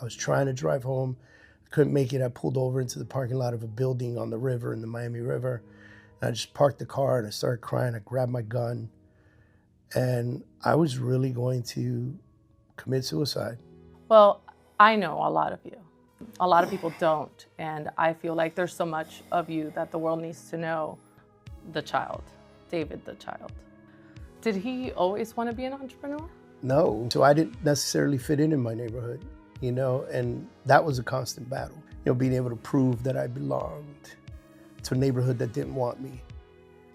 I was trying to drive home, couldn't make it. I pulled over into the parking lot of a building on the river, in the Miami River. And I just parked the car and I started crying. I grabbed my gun and I was really going to commit suicide. Well, I know a lot of you. A lot of people don't. And I feel like there's so much of you that the world needs to know. The child, David the child. Did he always want to be an entrepreneur? No. So I didn't necessarily fit in my neighborhood, and that was a constant battle. Being able to prove that I belonged to a neighborhood that didn't want me.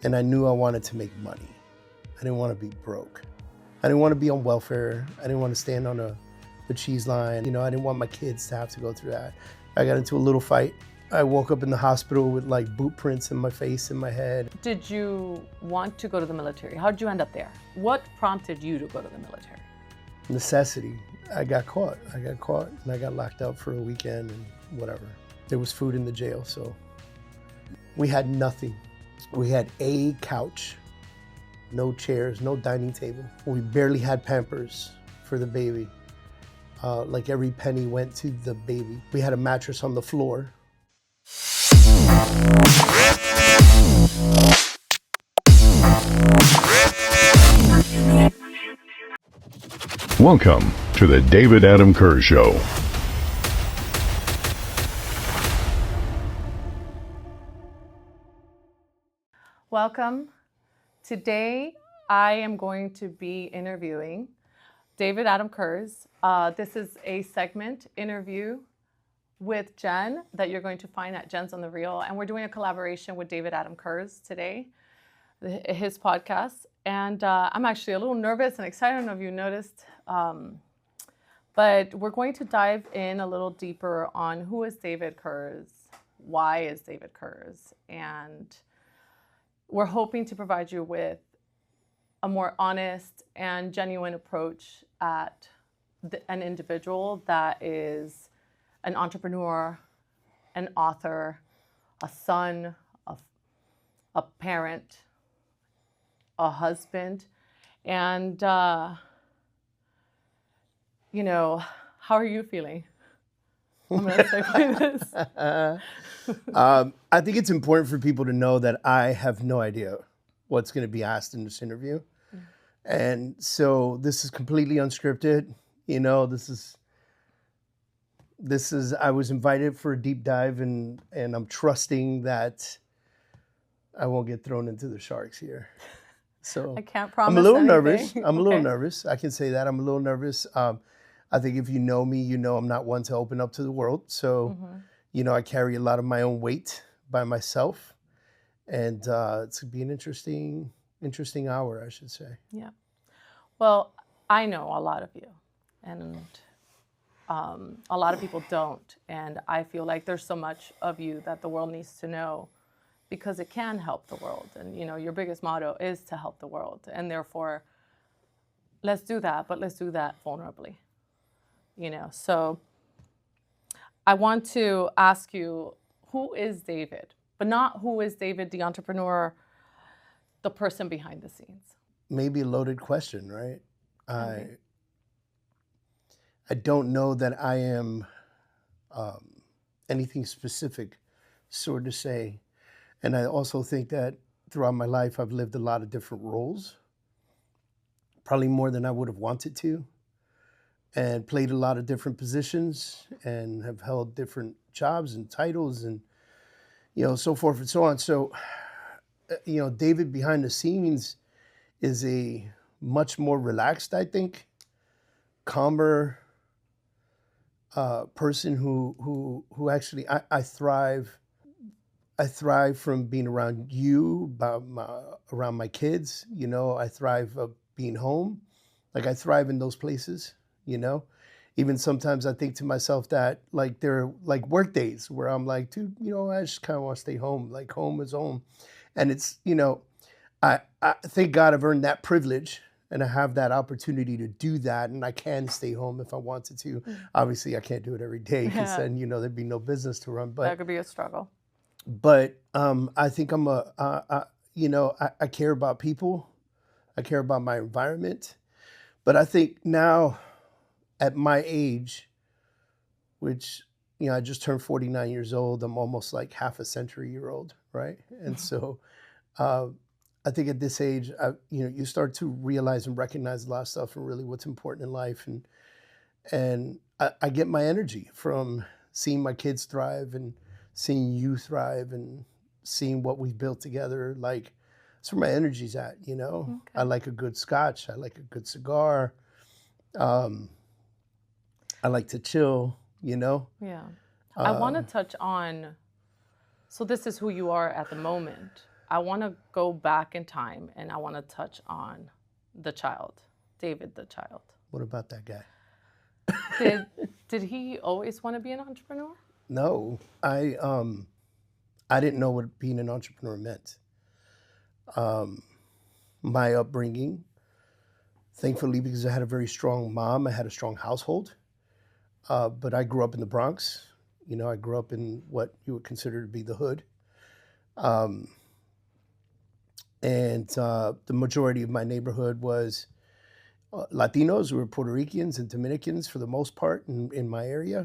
And I knew I wanted to make money. I didn't want to be broke. I didn't want to be on welfare. I didn't want to stand on the cheese line. I didn't want my kids to have to go through that. I got into a little fight. I woke up in the hospital with boot prints in my face and my head. Did you want to go to the military? How did you end up there? What prompted you to go to the military? Necessity. I got caught and I got locked up for a weekend and whatever. There was food in the jail, so we had nothing. We had a couch, no chairs, no dining table. We barely had Pampers for the baby. Every penny went to the baby. We had a mattress on the floor. Welcome to the David Adam Kurz Show. Welcome. Today, I am going to be interviewing David Adam Kurz. This is a segment interview with Jenn that you're going to find at Jenn's on the Reel. And we're doing a collaboration with David Adam Kurz today, his podcast. And I'm actually a little nervous and excited. I don't know if you noticed. But we're going to dive in a little deeper on who is David Kurz, why is David Kurz, and we're hoping to provide you with a more honest and genuine approach at an individual that is an entrepreneur, an author, a son, a parent, a husband, and how are you feeling? I'm going to segue this. I think it's important for people to know that I have no idea what's going to be asked in this interview. And so this is completely unscripted. This is, I was invited for a deep dive and I'm trusting that I won't get thrown into the sharks here. So I can't promise I'm a little anything. nervous. I'm a little Okay. nervous. I can say that I'm a little nervous. I think if you know me, I'm not one to open up to the world. So, I carry a lot of my own weight by myself. And it's going to be an interesting hour, I should say. Yeah. Well, I know a lot of you, and a lot of people don't. And I feel like there's so much of you that the world needs to know because it can help the world. And, your biggest motto is to help the world. And therefore, let's do that, but let's do that vulnerably. So I want to ask you, who is David? But not who is David, the entrepreneur, the person behind the scenes. Maybe a loaded question, right? Okay. I don't know that I am anything specific, so to say. And I also think that throughout my life, I've lived a lot of different roles, probably more than I would have wanted to, and played a lot of different positions and have held different jobs and titles and, so forth and so on. So, David behind the scenes is a much more relaxed, I think, calmer person who actually I thrive. I thrive from being around you, around my kids. I thrive being home. I thrive in those places. Even sometimes I think to myself that there are work days where I'm dude, I just kind of want to stay home. Home is home, and it's I thank God I've earned that privilege and I have that opportunity to do that, and I can stay home if I wanted to. Obviously, I can't do it every day because then there'd be no business to run. But That could be a struggle. But I think I'm I care about people. I care about my environment. But I think now, at my age, which, you know, I just turned 49 years old. I'm almost like half a century year old, right? And so uh, I think at this age, you know, you start to realize and recognize a lot of stuff and really what's important in life. And I get my energy from seeing my kids thrive and seeing you thrive and seeing what we've built together. Like, that's where my energy's at, you know? I Okay. like a good scotch. I like a good cigar. Um, I like to chill, you know? Yeah. I want to Uh, touch on, so this is who you are at the moment. I want to go back in time and I want to touch on the child, David the child. what about that guy? Did did he always want to be an entrepreneur? No, I didn't know what being an entrepreneur meant. Um, my upbringing, thankfully, because I had a very strong mom, I had a strong household. But I grew up in the Bronx. You know, I grew up in what you would consider to be the hood. Um, and the majority of my neighborhood was Latinos. We were Puerto Ricans and Dominicans for the most part in my area.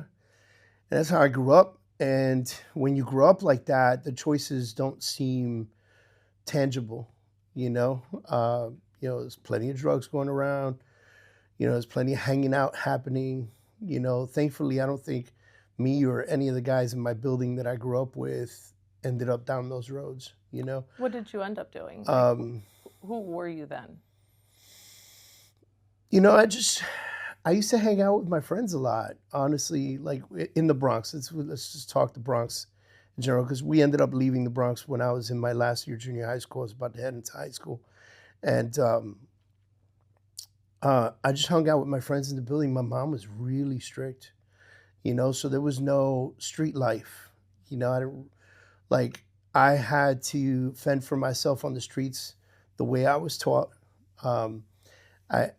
And that's how I grew up. And when you grow up like that, the choices don't seem tangible, you know? You know, there's plenty of drugs going around. You know, there's plenty of hanging out happening. You know, thankfully, I don't think me or any of the guys in my building that I grew up with ended up down those roads, you know? What did you end up doing? Like, Um, who were you then? you know, I used to hang out with my friends a lot, honestly, like in the Bronx. Let's just talk the Bronx in general, because we ended up leaving the Bronx when I was in my last year of junior high school. I was about to head into high school. And I just hung out with my friends in the building. My mom was really strict, you know, so there was no street life. You know, I didn't like I had to fend for myself on the streets the way I was taught. Um,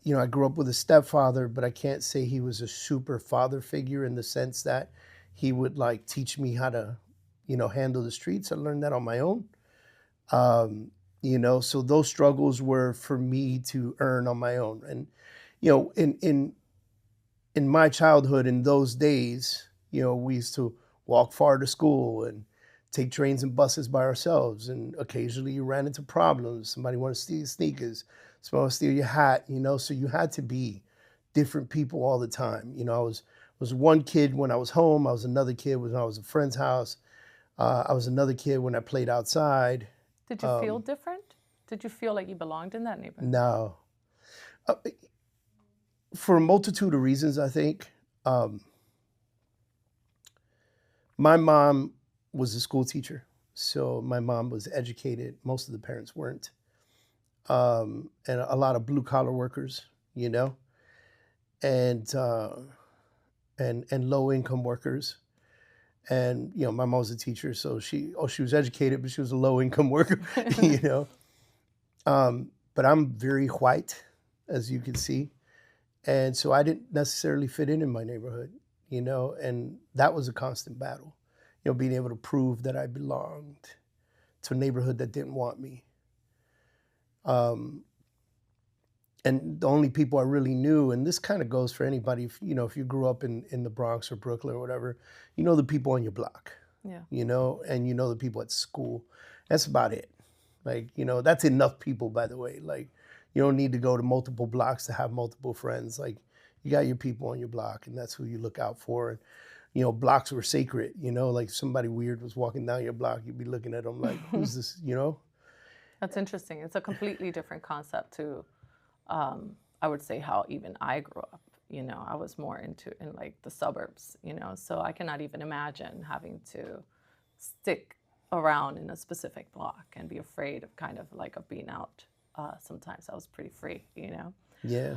you know, I grew up with a stepfather, but I can't say he was a super father figure in the sense that he would like teach me how to, you know, handle the streets. I learned that on my own. Um, you know, so those struggles were for me to earn on my own. And, you know, in my childhood, in those days, you know, we used to walk far to school and take trains and buses by ourselves. And occasionally you ran into problems. Somebody wanted to steal your sneakers, somebody wanted to steal your hat, you know, so you had to be different people all the time. You know, I was one kid when I was home. I was another kid when I was at a friend's house. I was another kid when I played outside. Did you feel Um, different? Did you feel like you belonged in that neighborhood? no, uh, for a multitude of reasons, I think. Um, my mom was a school teacher, so my mom was educated. Most of the parents weren't, and a lot of blue collar workers, you know, and and low income workers. And you know, my mom was a teacher, so she was educated, but she was a low income worker, you know. But I'm very white, as you can see, and so I didn't necessarily fit in my neighborhood, you know, and that was a constant battle, you know, being able to prove that I belonged to a neighborhood that didn't want me. Um, and the only people I really knew, and this kind of goes for anybody, you know, if you grew up in the Bronx or Brooklyn or whatever, you know the people on your block, Yeah. you know, and you know the people at school. That's about it. Like, you know, that's enough people, by the way. Like, you don't need to go to multiple blocks to have multiple friends. Like, you got your people on your block, and that's who you look out for. And, you know, blocks were sacred, you know, like if somebody weird was walking down your block, you'd be looking at them like, who's this, you know? That's interesting. It's a completely different concept to, I would say, how even I grew up. You know, I was more in like the suburbs, you know, so I cannot even imagine having to stick around in a specific block and be afraid of kind of like of being out. Sometimes I was pretty free, you know. Yeah.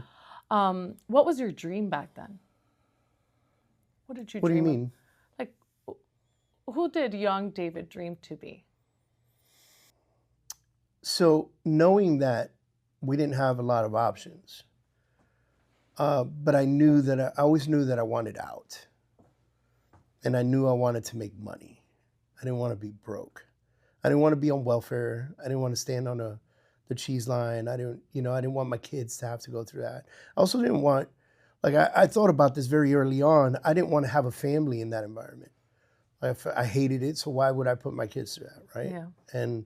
What was your dream back then? What did you What do you dream of? mean? Like, who did young David dream to be? So knowing that we didn't have a lot of options, but I knew that I always knew that I wanted out, and I knew I wanted to make money. I didn't want to be broke. I didn't want to be on welfare. I didn't want to stand on the cheese line. I didn't, you know, I didn't want my kids to have to go through that. I also didn't want, like I thought about this very early on. I didn't want to have a family in that environment. I hated it, so why would I put my kids through that, right? Yeah. And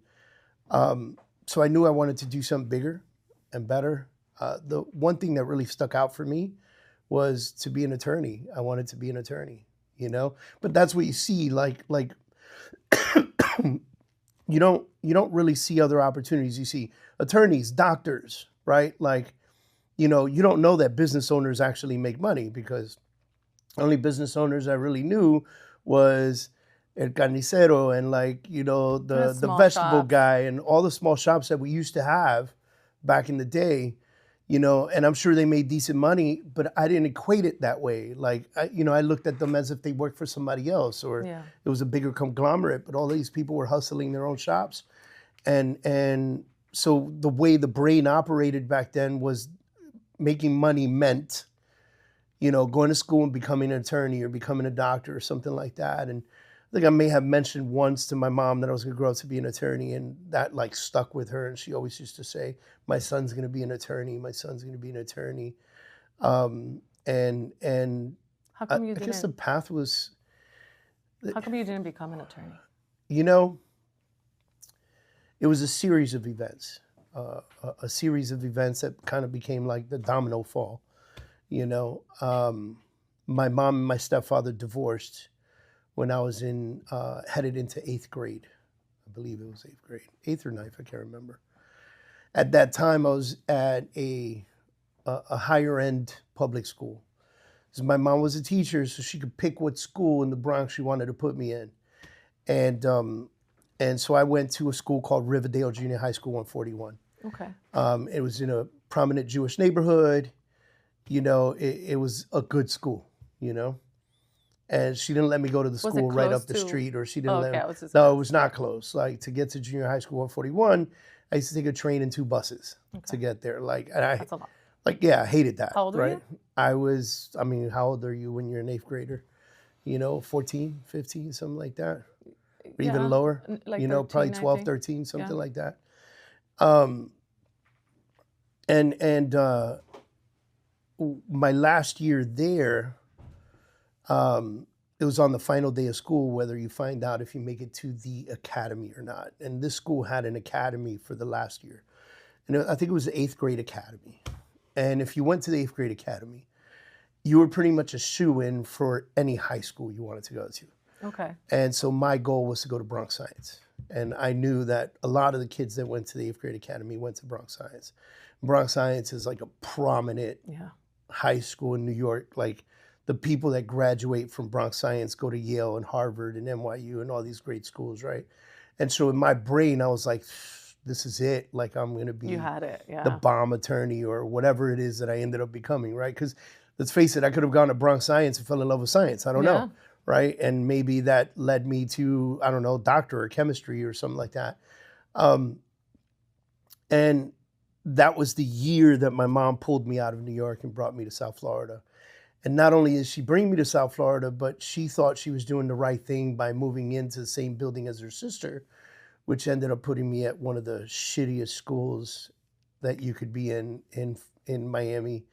so I knew I wanted to do something bigger and better. The one thing that really stuck out for me was to be an attorney. I wanted to be an attorney, you know. But that's what you see, like you don't really see other opportunities. You see attorneys, doctors, right? Like, you know, you don't know that business owners actually make money, because only business owners I really knew was El Carnicero and, like, you know, the vegetable shops. guy and all the small shops that we used to have back in the day, you know, and I'm sure they made decent money, but I didn't equate it that way. Like, I looked at them as if they worked for somebody else, or it was a bigger conglomerate, but all these people were hustling their own shops. And so the way the brain operated back then was making money meant, you know, going to school and becoming an attorney or becoming a doctor or something like that. And I think I may have mentioned once to my mom that I was going to grow up to be an attorney, and that like stuck with her. And she always used to say, "My son's going to be an attorney. My son's going to be an attorney." And How come you I didn't? guess the path was. How come you didn't become an attorney? You know, it was a series of events, a series of events that kind of became like the domino fall. You know, my mom and my stepfather divorced when I was headed into 8th grade. I believe it was 8th grade, 8th or 9th, I can't remember. At that time, I was at a higher end public school. So my mom was a teacher, so she could pick what school in the Bronx she wanted to put me in. And so I went to a school called Riverdale Junior High School 141. Okay. It was in a prominent Jewish neighborhood. You know, it was a good school, you know. And she didn't let me go to the school right up the street, or she didn't let me. No, it was not close. Like, to get to junior high school 141, I used to take a train and 2 buses to get there. Like, and That's a lot. like, yeah, I hated that. How old were you? I mean, how old are you when you're an 8th grader? You know, 14, 15, something like that. Or even lower, like you know, 13, probably 12, 13, something like that. And my last year there, it was on the final day of school whether you find out if you make it to the academy or not. And this school had an academy for the last year. And I think it was the 8th grade academy. And if you went to the 8th grade academy, you were pretty much a shoo-in for any high school you wanted to go to. Okay. And so my goal was to go to Bronx Science. And I knew that a lot of the kids that went to the 8th grade academy went to Bronx Science. Bronx Science is like a prominent high school in New York. Like, the people that graduate from Bronx Science go to Yale and Harvard and NYU and all these great schools, right? And so in my brain, I was like, this is it. Like, I'm going to be the bomb attorney or whatever it is that I ended up becoming, right? Because let's face it, I could have gone to Bronx Science and fell in love with science. I don't know, right? And maybe that led me to, I don't know, doctor or chemistry or something like that. And that was the year that my mom pulled me out of New York and brought me to South Florida. And not only did she bring me to South Florida, but she thought she was doing the right thing by moving into the same building as her sister, which ended up putting me at one of the shittiest schools that you could be in Miami.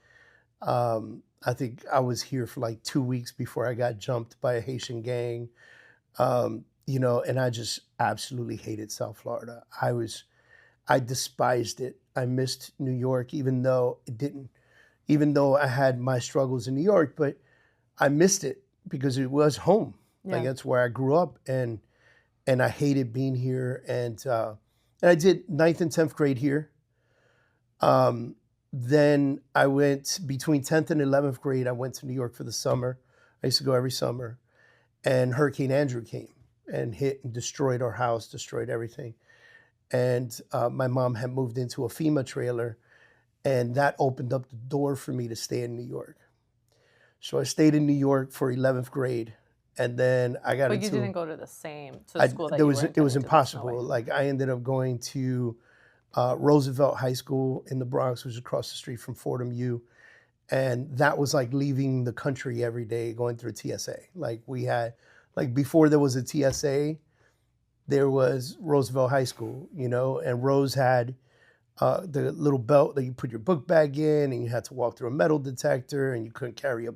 I think I was here for like 2 weeks before I got jumped by a Haitian gang. You know, and I just absolutely hated South Florida. I despised it. I missed New York, even though I had my struggles in New York, but I missed it because it was home. Like, that's where I grew up, and I hated being here. And I did 9th and 10th grade here. Then I went between 10th and 11th grade. I went to New York for the summer. I used to go every summer, and Hurricane Andrew came and hit and destroyed our house, destroyed everything. And my mom had moved into a FEMA trailer, and that opened up the door for me to stay in New York. So I stayed in New York for 11th grade, and then I got into... But you didn't go to the school that it was impossible. Like, I ended up going to Roosevelt High School in the Bronx, which was across the street from Fordham U. And that was like leaving the country every day, going through TSA. Like, we had, like, before there was a TSA, there was Roosevelt High School, you know, and Rose had the little belt that you put your book bag in, and you had to walk through a metal detector, and you couldn't carry a.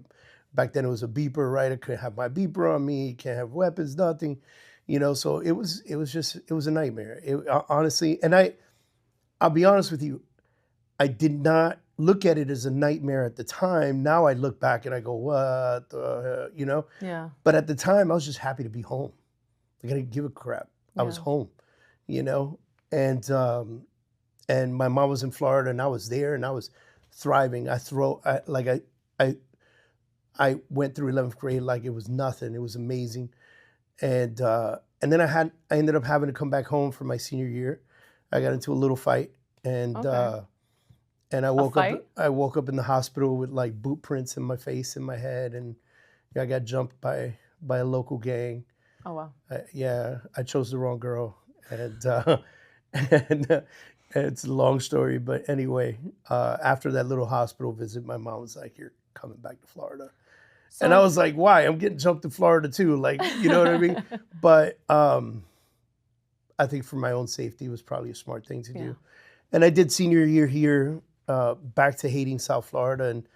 Back then it was a beeper, right? I couldn't have my beeper on me. You can't have weapons, nothing, So it was a nightmare. Honestly, and I'll be honest with you, I did not look at it as a nightmare at the time. Now I look back and I go, what the, Yeah. But at the time I was just happy to be home. Like I didn't give a crap. I was Yeah. home, and my mom was in Florida and I was there and I was thriving. I went through 11th grade like it was nothing. It was amazing. And then I ended up having to come back home for my senior year. I got into a little fight and Okay. and I fight? woke up in the hospital with like boot prints in my face and my head, and I got jumped by a local gang. Oh, wow. I chose the wrong girl, and and it's a long story, but anyway, after that little hospital visit, my mom was like, "You're coming back to Florida," and I So was like, "Why? I'm getting jumped to Florida too." Like, you know what I mean? But I think for my own safety, it was probably a smart thing to Yeah. do. And I did senior year here, back to hating South Florida, and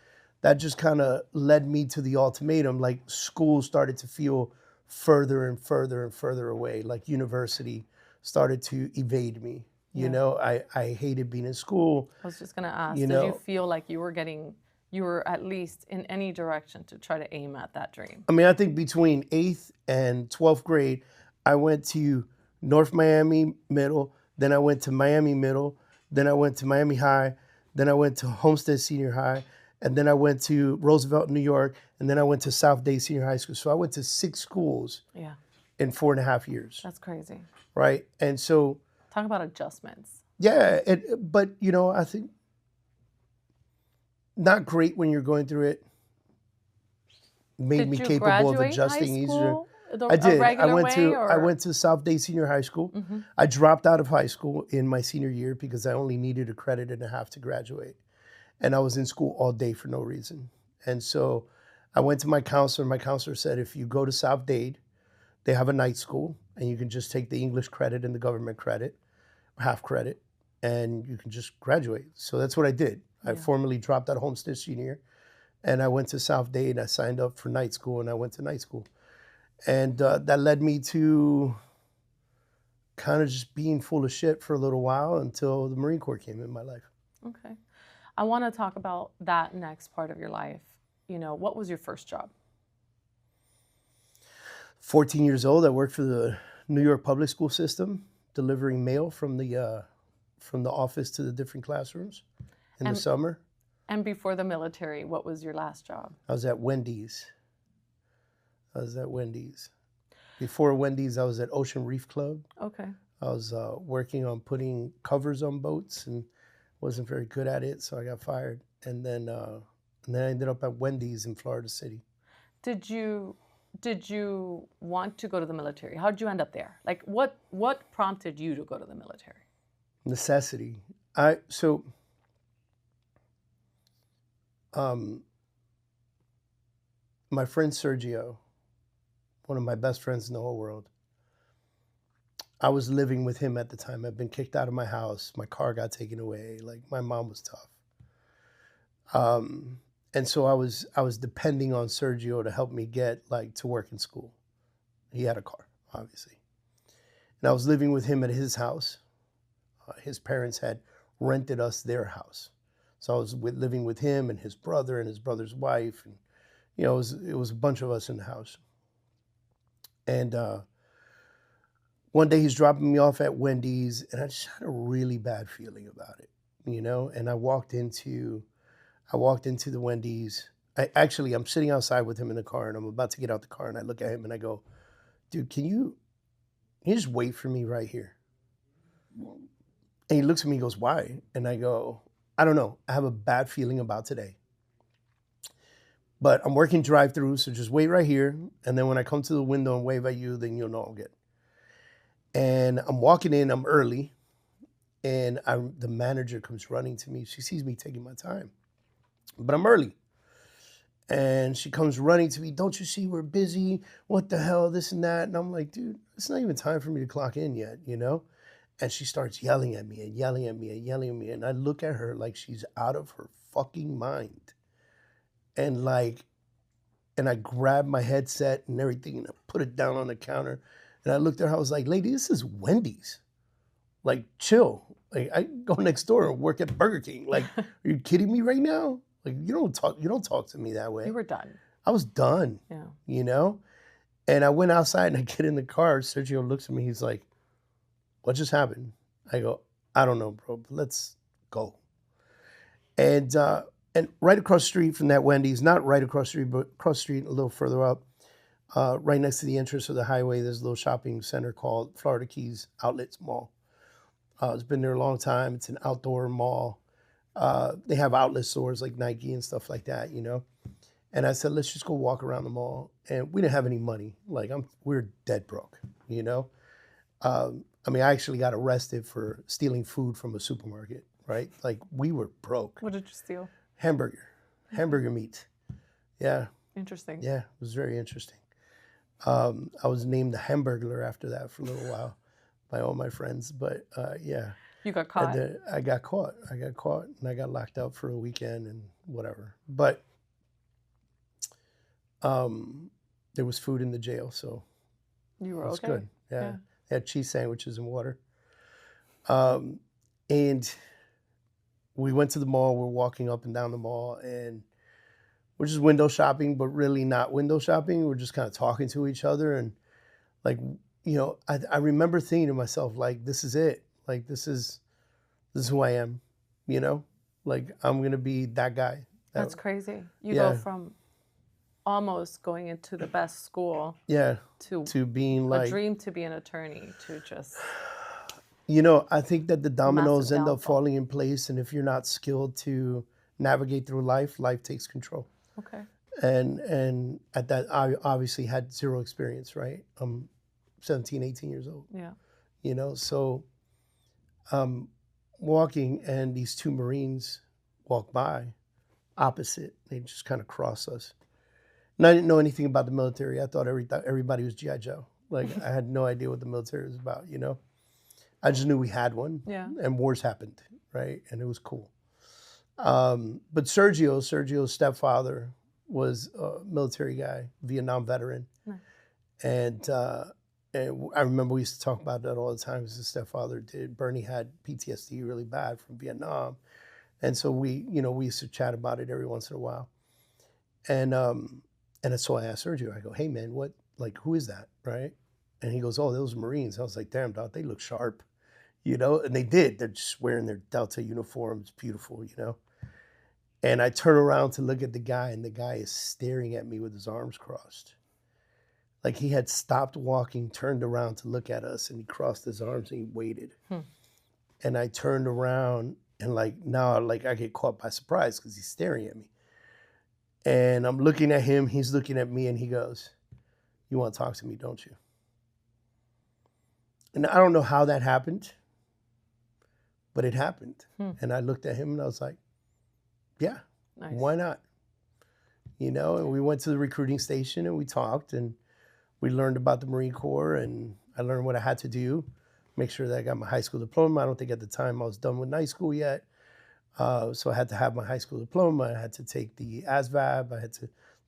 that just kind of led me to the ultimatum. Like school started to feel further and further and further away. Like university started to evade me. Yeah. I hated being in school. I was just going to ask, You did you know, feel like you were at least in any direction to try to aim at that dream? I mean, I think between 8th and 12th grade, I went to North Miami Middle, then I went to Miami Middle, then I went to Miami High, then I went to Homestead Senior High, and then I went to Roosevelt, New York, and then I went to South Day Senior High School. So I went to 6 schools Yeah. in 4.5 years, That's crazy. right? And so, Talk about adjustments. yeah, but I think not great when you're going through it. Made Did me you capable of graduate adjusting high easier. school I a did. regular way, or? I went to South Day Senior High School. Mm-hmm. I dropped out of high school in my senior year because I only needed a credit and a half to graduate. And I was in school all day for no reason. And so I went to my counselor. My counselor said, if you go to South Dade, they have a night school and you can just take the English credit and the government credit, half credit, and you can just graduate. So that's what I did. I Yeah. formally dropped out of Homestead Senior, and I went to South Dade and I signed up for night school, and I went to night school. And that led me to kind of just being full of shit for a little while until the Marine Corps came in my life. Okay. I want to talk about that next part of your life. What was your first job? 14 years old, I worked for the New York public school system, delivering mail from the office to the different classrooms in the summer. And before the military, what was your last job? I was at Wendy's. Before Wendy's, I was at Ocean Reef Club. Okay. I was working on putting covers on boats and wasn't very good at it, so I got fired. And then I ended up at Wendy's in Florida City. Did you want to go to the military? How did you end up there? Like, what prompted you to go to the military? Necessity. My friend Sergio, one of my best friends in the whole world, I was living with him at the time. I'd been kicked out of my house. My car got taken away. Like, my mom was tough. And so I was depending on Sergio to help me get to work in school. He had a car, obviously. And I was living with him at his house. His parents had rented us their house. So I was living with him and his brother and his brother's wife. And, it was a bunch of us in the house. And one day he's dropping me off at Wendy's, and I just had a really bad feeling about it, And I walked into the Wendy's. I'm sitting outside with him in the car, and I'm about to get out the car, and I look at him and I go, dude, can you just wait for me right here? And he looks at me and goes, why? And I go, I don't know. I have a bad feeling about today. But I'm working drive-through, so just wait right here. And then when I come to the window and wave at you, then you'll know I'm good. And I'm walking in, I'm early, and the manager comes running to me. She sees me taking my time, but I'm early. And she comes running to me, don't you see we're busy? What the hell, this and that? And I'm like, dude, it's not even time for me to clock in yet, And she starts yelling at me and yelling at me and yelling at me. And I look at her like she's out of her fucking mind. And and I grabbed my headset and everything and I put it down on the counter. And I looked at her, I was like, lady, this is Wendy's. Like, chill. Like, I go next door and work at Burger King. Like, are you kidding me right now? Like, you don't talk to me that way. You were done. I was done. Yeah. You know? And I went outside and I get in the car. Sergio looks at me, he's like, what just happened? I go, I don't know, bro, but let's go. And right across the street from that Wendy's, not right across the street, but across the street a little further up, right next to the entrance of the highway, there's a little shopping center called Florida Keys Outlets Mall. It's been there a long time. It's an outdoor mall. They have outlet stores like Nike and stuff like that, you know. And I said, let's just go walk around the mall. And we didn't have any money. Like, we're dead broke, you know. I mean, I actually got arrested for stealing food from a supermarket, right? Like, we were broke. What did you steal? Hamburger meat. Yeah. Interesting. Yeah, it was very interesting. I was named the Hamburglar after that for a little while by all my friends, but yeah. You got caught. And then I got caught, and I got locked up for a weekend and whatever. But there was food in the jail, so you were it was okay. good. Yeah. They had cheese sandwiches and water. And we went to the mall. We're walking up and down the mall, and we're just window shopping, but really not window shopping. We're just kind of talking to each other. And like, you know, I remember thinking to myself, like, this is it. Like, this is who I am, you know? Like, I'm going to be that guy. That's crazy. You Yeah. go from almost going into the best school Yeah. to being like a dream to be an attorney to just... You know, I think that the dominoes Massive end up downfall. falling in place. And if you're not skilled to navigate through life takes control. Okay. And at that, I obviously had zero experience, right? I'm 17, 18 years old. Yeah. You know, so walking and these two Marines walk by opposite. They just kind of cross us. And I didn't know anything about the military. I thought everybody was G.I. Joe. Like, I had no idea what the military was about, you know? I just knew we had one. Yeah. And wars happened, right? And it was cool. But Sergio's stepfather was a military guy, Vietnam veteran. Nice. And I remember we used to talk about that all the time because his stepfather did. Bernie had PTSD really bad from Vietnam. And so we used to chat about it every once in a while. And so I asked Sergio, I go, hey man, who is that, right? And he goes, oh, those Marines. I was like, damn, dog, they look sharp, you know? And they did. They're just wearing their Delta uniforms, beautiful, you know? And I turn around to look at the guy, and the guy is staring at me with his arms crossed. Like, he had stopped walking, turned around to look at us, and he crossed his arms and he waited. And I turned around, and now I get caught by surprise because he's staring at me. And I'm looking at him, he's looking at me, and he goes, you want to talk to me, don't you? And I don't know how that happened, but it happened. And I looked at him and I was like, yeah, Nice. why not? You know, and we went to the recruiting station and we talked and we learned about the Marine Corps, and I learned what I had to do, make sure that I got my high school diploma. I don't think at the time I was done with night school yet. So I had to have my high school diploma. I had to take the ASVAB.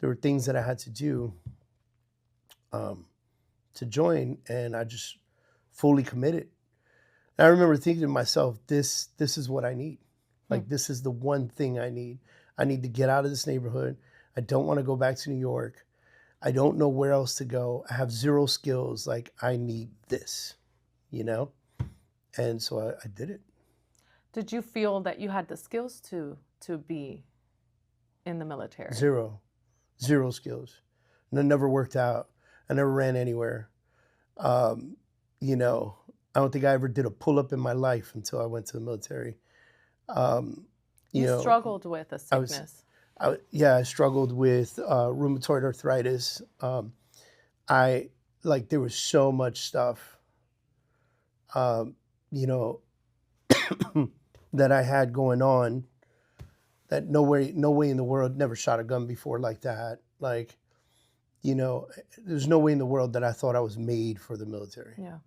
There were things that I had to do to join, and I just fully committed. And I remember thinking to myself, this is what I need. Like, this is the one thing I need. I need to get out of this neighborhood. I don't want to go back to New York. I don't know where else to go. I have zero skills. Like, I need this, you know? And so I did it. Did you feel that you had the skills to be in the military? Zero skills. And it never worked out. I never ran anywhere. You know, I don't think I ever did a pull-up in my life until I went to the military. You struggled with a sickness. I struggled with rheumatoid arthritis. There was so much stuff, you know, that I had going on that no way in the world, never shot a gun before like that. Like, you know, there's no way in the world that I thought I was made for the military. Yeah.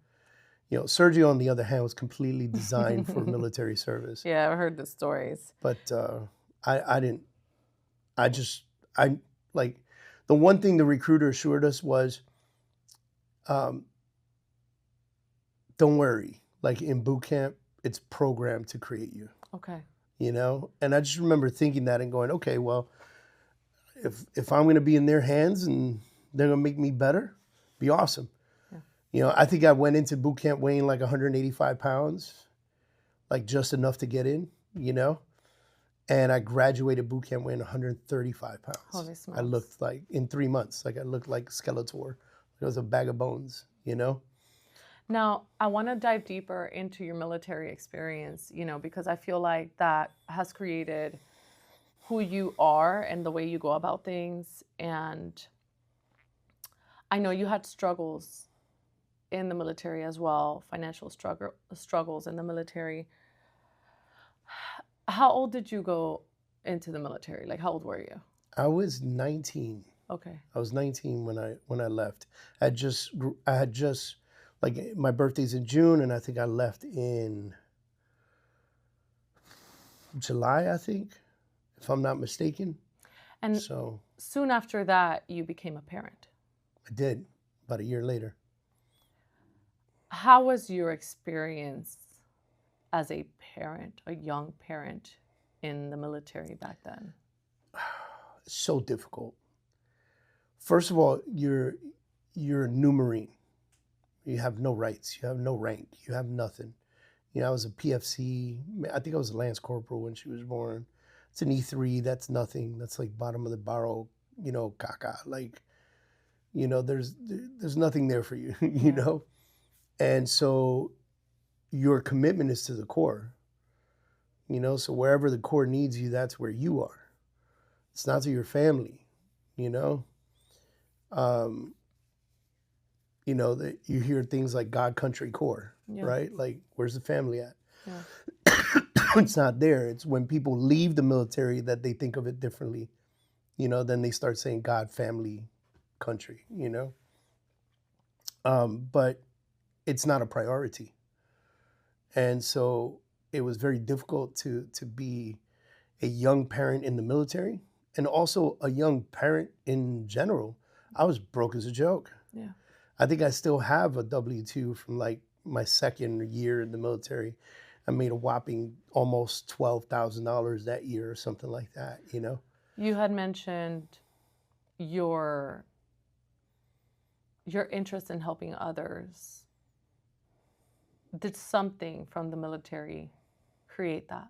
Sergio, on the other hand, was completely designed for military service. Yeah, I've heard the stories. But I didn't. I like the one thing the recruiter assured us was, don't worry. Like in boot camp, it's programmed to create you. Okay. And I just remember thinking that and going, okay, well, if I'm going to be in their hands and they're going to make me better, be awesome. Yeah. I think I went into boot camp weighing like 185 pounds, like just enough to get in, and I graduated boot camp weighing 135 pounds. Holy smokes. I looked like, in 3 months, like I looked like Skeletor. It was a bag of bones, Now, I want to dive deeper into your military experience, because I feel like that has created who you are and the way you go about things. And I know you had struggles in the military as well, financial struggles in the military. How old did you go into the military? Like, how old were you? I was 19. Okay. I was 19 when I left. I had just like, my birthday's in June, and I think I left in July, I think, if I'm not mistaken. And so soon after that, you became a parent. I did, about a year later. How was your experience as a parent, a young parent in the military back then? So difficult. First of all, you're a new Marine. You have no rights. You have no rank. You have nothing. I was a PFC. I think I was a Lance Corporal when she was born. It's an E3. That's nothing. That's like bottom of the barrel, caca. Like, there's nothing there for you, know? And so your commitment is to the Corps, so wherever the Corps needs you, that's where you are. It's not to your family, that you hear things like God, country, Corps, right? Like, where's the family at? Yeah. It's not there. It's when people leave the military that they think of it differently. Then they start saying God, family, country, but it's not a priority. And so it was very difficult to be a young parent in the military, and also a young parent in general. I was broke as a joke. Yeah. I think I still have a W-2 from like my second year in the military. I made a whopping almost $12,000 that year or something like that, You had mentioned your interest in helping others. Did something from the military create that?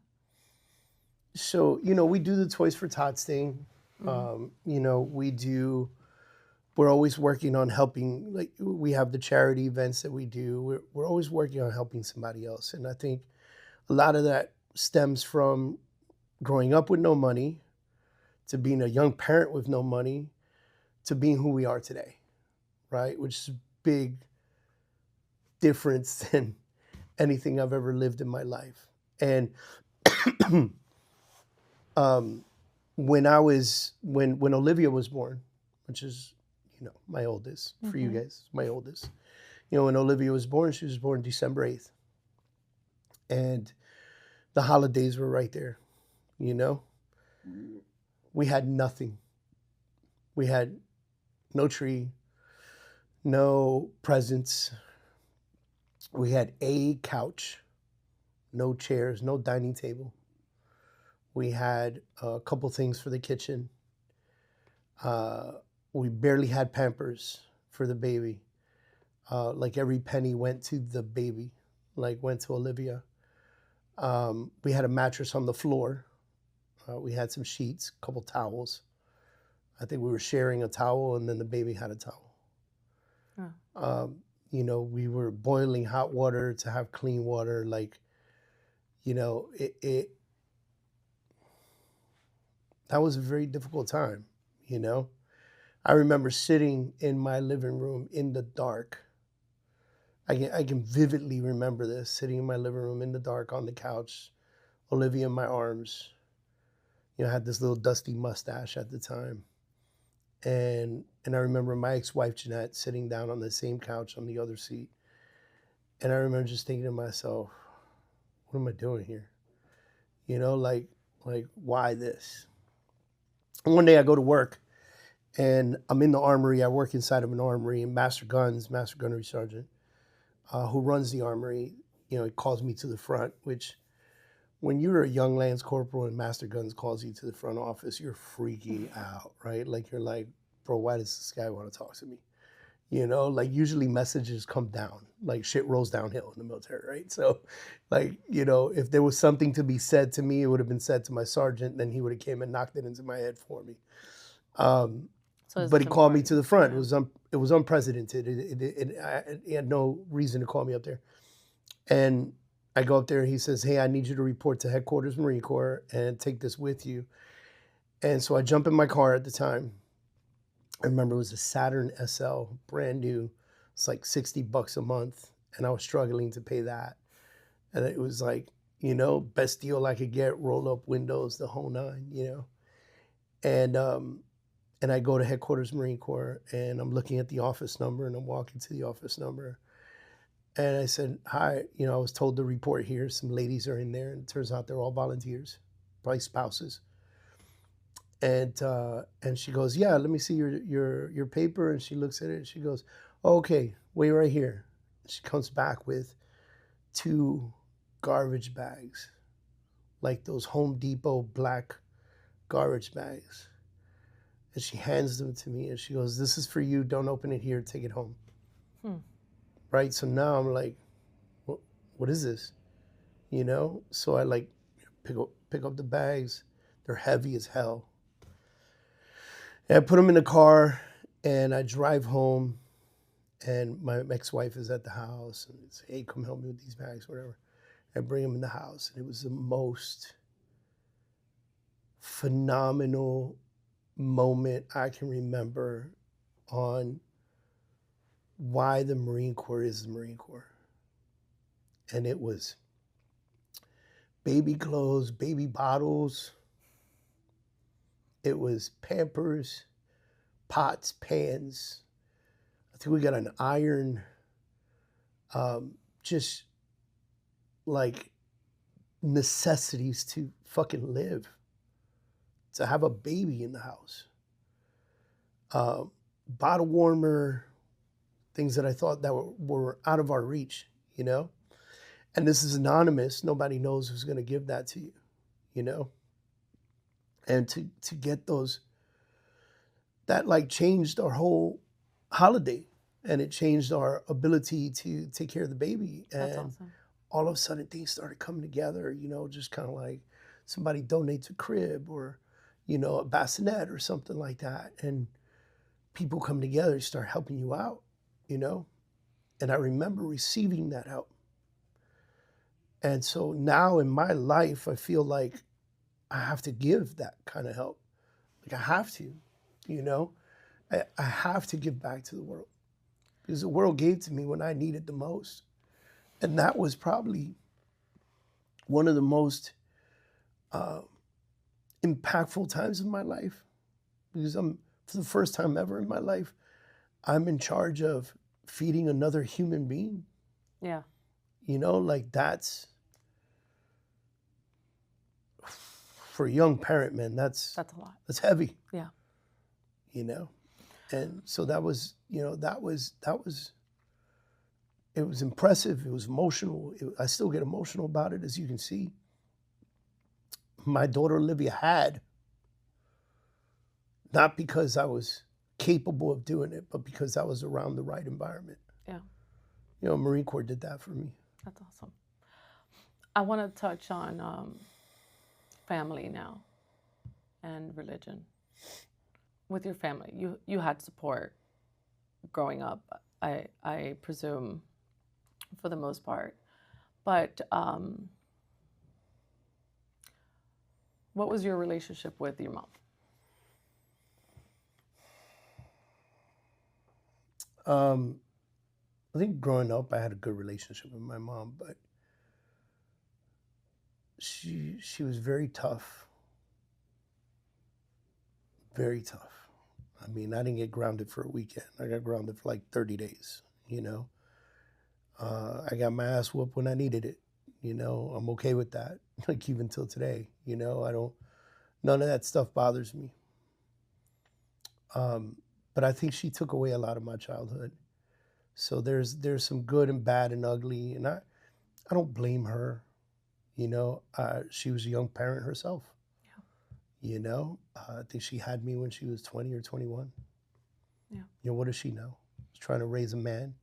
So, we do the Toys for Tots thing. Mm-hmm. We're always working on helping, like we have the charity events that we do. We're always working on helping somebody else. And I think a lot of that stems from growing up with no money, to being a young parent with no money, to being who we are today, right? Which is a big difference than anything I've ever lived in my life. And when Olivia was born, which is, my oldest, for you guys, my oldest. When Olivia was born, she was born December 8th. And the holidays were right there, We had nothing. We had no tree, no presents. We had a couch, no chairs, no dining table. We had a couple things for the kitchen. We barely had Pampers for the baby. Like every penny went to the baby, like went to Olivia. We had a mattress on the floor. We had some sheets, a couple towels. I think we were sharing a towel, and then the baby had a towel. Oh. We were boiling hot water to have clean water. Like, that was a very difficult time, I remember sitting in my living room in the dark. I can vividly remember this, sitting in my living room in the dark on the couch, Olivia in my arms. I had this little dusty mustache at the time. And I remember my ex-wife, Jeanette, sitting down on the same couch on the other seat. And I remember just thinking to myself, what am I doing here? You know, like why this? And one day I go to work and I'm in the armory. I work inside of an armory, and Master Gunnery Sergeant, who runs the armory, you know, he calls me to the front, which when you're a young Lance Corporal and Master Guns calls you to the front office, you're freaking out, right? Like you're like, bro, why does this guy want to talk to me? You know, like usually messages come down, like shit rolls downhill in the military, right? So, like, you know, if there was something to be said to me, it would have been said to my sergeant, then he would have came and knocked it into my head for me. So But he called me to the front. Yeah. It was unprecedented. He had no reason to call me up there. And I go up there and he says, hey, I need you to report to Headquarters Marine Corps and take this with you. And so I jump in my car at the time. I remember it was a Saturn SL, brand new. It's like $60 a month. And I was struggling to pay that. And it was like, you know, best deal I could get, roll up windows, the whole nine, you know. And I go to Headquarters Marine Corps and I'm looking at the office number and I'm walking to the office number. And I said, hi, you know, I was told to report here. Some ladies are in there and it turns out they're all volunteers, probably spouses. And she goes, yeah, let me see your paper. And she looks at it and she goes, oh, okay, wait right here. She comes back with 2 garbage bags, like those Home Depot black garbage bags. And she hands them to me and she goes, this is for you. Don't open it here. Take it home. Right? So now I'm like, what is this? You know? So I like pick up the bags. They're heavy as hell. And I put them in the car and I drive home and my ex-wife is at the house and say, hey, come help me with these bags, whatever. I bring them in the house and it was the most phenomenal moment I can remember on why the Marine Corps is the Marine Corps. And it was baby clothes, baby bottles. It was Pampers, pots, pans. I think we got an iron, just like necessities to fucking live, to have a baby in the house. Bottle warmer, things that I thought that were out of our reach, you know? And this is anonymous. Nobody knows who's going to give that to you, you know? And to get those, that like changed our whole holiday and it changed our ability to take care of the baby. And That's awesome. all of a sudden things started coming together, you know, just kind of like somebody donates a crib or, you know, a bassinet or something like that. And people come together and start helping you out, you know? And I remember receiving that help. And so now in my life, I feel like I have to give that kind of help. Like I have to, you know? I have to give back to the world because the world gave to me when I needed the most. And that was probably one of the most impactful times of my life because for the first time ever in my life, I'm in charge of feeding another human being. Yeah. You know, like that's, for a young parent, man, that's a lot. That's heavy. Yeah. You know? And so that was, you know, it was impressive. It was emotional. I still get emotional about it, as you can see. My daughter Olivia had, not because I was capable of doing it, but because I was around the right environment. Yeah. You know, Marine Corps did that for me. That's awesome. I want to touch on family now and religion. With your family, you had support growing up, I presume, for the most part. But what was your relationship with your mom? I think growing up, I had a good relationship with my mom, but she was very tough. Very tough. I mean, I didn't get grounded for a weekend. I got grounded for like 30 days, you know? I got my ass whooped when I needed it. You know, I'm okay with that. Like even till today, you know, none of that stuff bothers me. But I think she took away a lot of my childhood. So there's some good and bad and ugly, and I don't blame her. You know, she was a young parent herself. Yeah. You know, I think she had me when she was 20 or 21. Yeah. You know, what does she know? She's trying to raise a man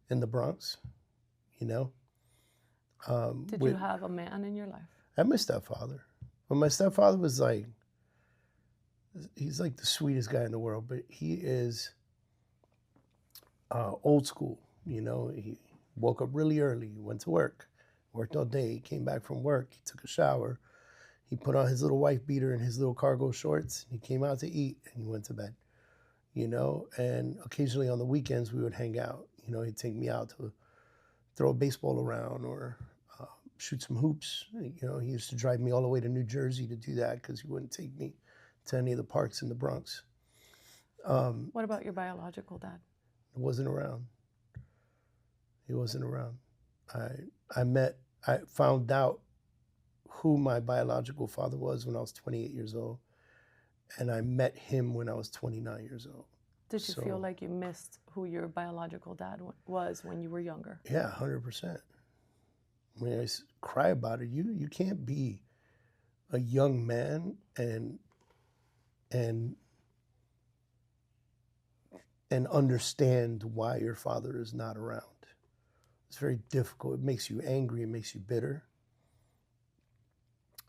in the Bronx. You know. Did you have a man in your life? I had my stepfather. But my stepfather was like, he's like the sweetest guy in the world, but he is old school. You know, he woke up really early, went to work, worked all day, came back from work, he took a shower, he put on his little wife beater and his little cargo shorts, he came out to eat, and he went to bed. You know, and occasionally on the weekends we would hang out. You know, he'd take me out to throw a baseball around or shoot some hoops. You know, he used to drive me all the way to New Jersey to do that because he wouldn't take me to any of the parks in the Bronx. What about your biological dad? He wasn't around. He wasn't around. I found out who my biological father was when I was 28 years old, and I met him when I was 29 years old. Did you feel like you missed who your biological dad was when you were younger? Yeah, 100%. I mean, I cry about it. You can't be a young man and understand why your father is not around. It's very difficult. It makes you angry. It makes you bitter.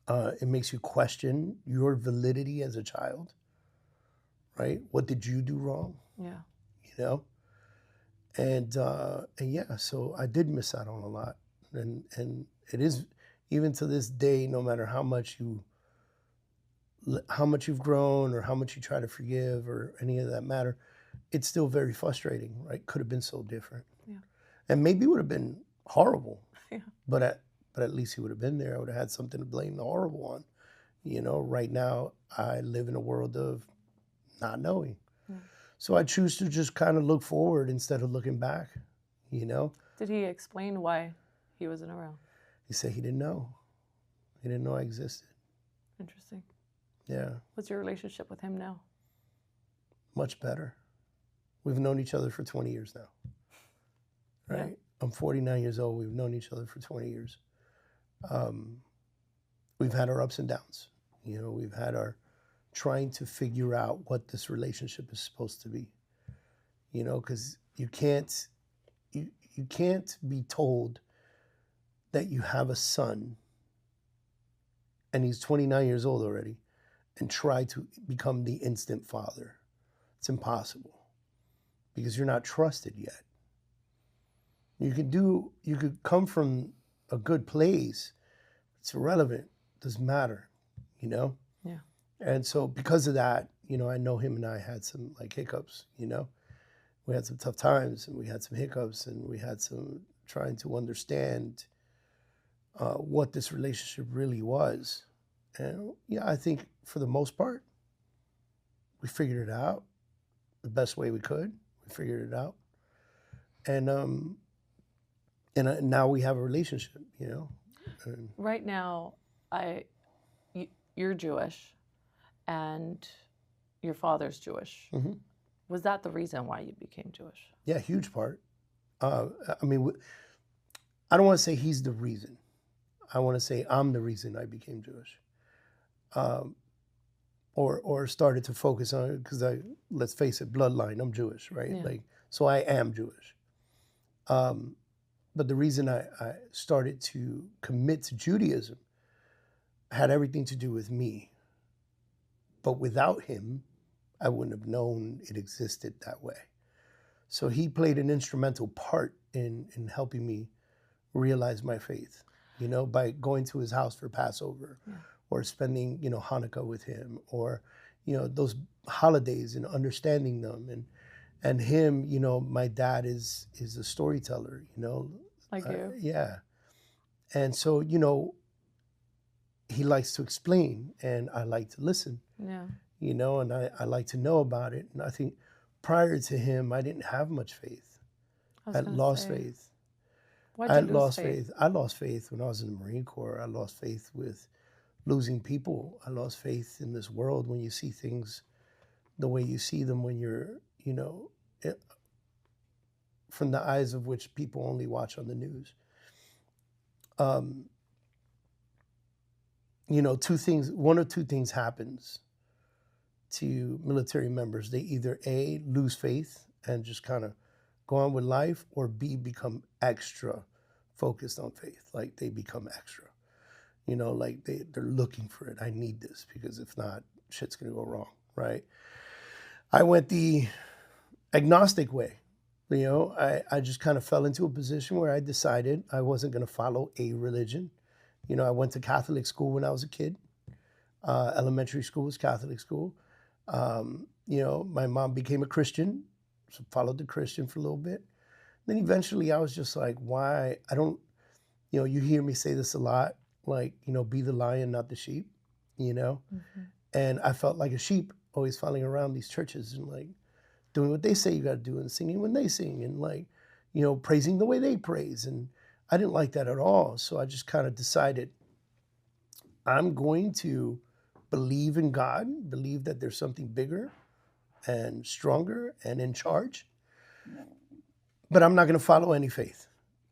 It makes you question your validity as a child, right? What did you do wrong? Yeah. You know? And yeah, so I did miss out on a lot. And it is, even to this day, no matter how much you've grown or how much you try to forgive or any of that matter, it's still very frustrating, right? Could have been so different. Yeah. And maybe it would have been horrible. Yeah. But at least he would have been there. I would have had something to blame the horrible on. You know, right now I live in a world of not knowing. Yeah. So I choose to just kind of look forward instead of looking back, you know? Did he explain why he wasn't around? He said he didn't know. He didn't know I existed. Interesting. Yeah. What's your relationship with him now? Much better. We've known each other for 20 years now. Right? Yeah. I'm 49 years old. We've known each other for 20 years. We've had our ups and downs. You know, we've had our trying to figure out what this relationship is supposed to be. You know, because you can't be told that you have a son and he's 29 years old already and try to become the instant father. It's impossible because you're not trusted yet. You could come from a good place. It's irrelevant. Doesn't matter, you know? Yeah. And so because of that, you know, I know him and I had some like hiccups, you know? We had some tough times and we had some hiccups and we had some trying to understand what this relationship really was. And yeah, I think for the most part, we figured it out the best way we could. We figured it out. And now we have a relationship, you know? Right now, you're Jewish and your father's Jewish. Mm-hmm. Was that the reason why you became Jewish? Yeah, huge part. I mean, I don't want to say he's the reason. I want to say I'm the reason I became Jewish. Or started to focus on it because let's face it, bloodline, I'm Jewish, right? Yeah. Like, so I am Jewish. But the reason I started to commit to Judaism had everything to do with me. But without him, I wouldn't have known it existed that way. So he played an instrumental part in helping me realize my faith, you know, by going to his house for Passover, yeah, or spending, you know, Hanukkah with him, or, you know, those holidays and understanding them. And him, you know, my dad is a storyteller, you know. Like you? Yeah. And so, you know, he likes to explain and I like to listen. Yeah. You know, and I like to know about it. And I think prior to him, I didn't have much faith. I lost faith. Why'd I you lose lost faith? faith. I lost faith when I was in the Marine Corps. I lost faith with losing people. I lost faith in this world when you see things the way you see them when you're, from the eyes of which people only watch on the news. Um, one or two things happens to military members. They either A, lose faith and just kind of go on with life, or B, become extra focused on faith. Like they become extra, like they're looking for it. I need this because if not, shit's gonna go wrong, right? I went the agnostic way. I just kind of fell into a position where I decided I wasn't gonna follow a religion. I went to Catholic school when I was a kid. Elementary school was Catholic school. My mom became a Christian, so followed the Christian for a little bit. Then eventually I was just like, why? I don't, you hear me say this a lot, like, be the lion, not the sheep, Mm-hmm. And I felt like a sheep always following around these churches and like doing what they say you got to do and singing when they sing and like, praising the way they praise. And I didn't like that at all. So I just kind of decided I'm going to believe in God, believe that there's something bigger and stronger and in charge. But I'm not going to follow any faith.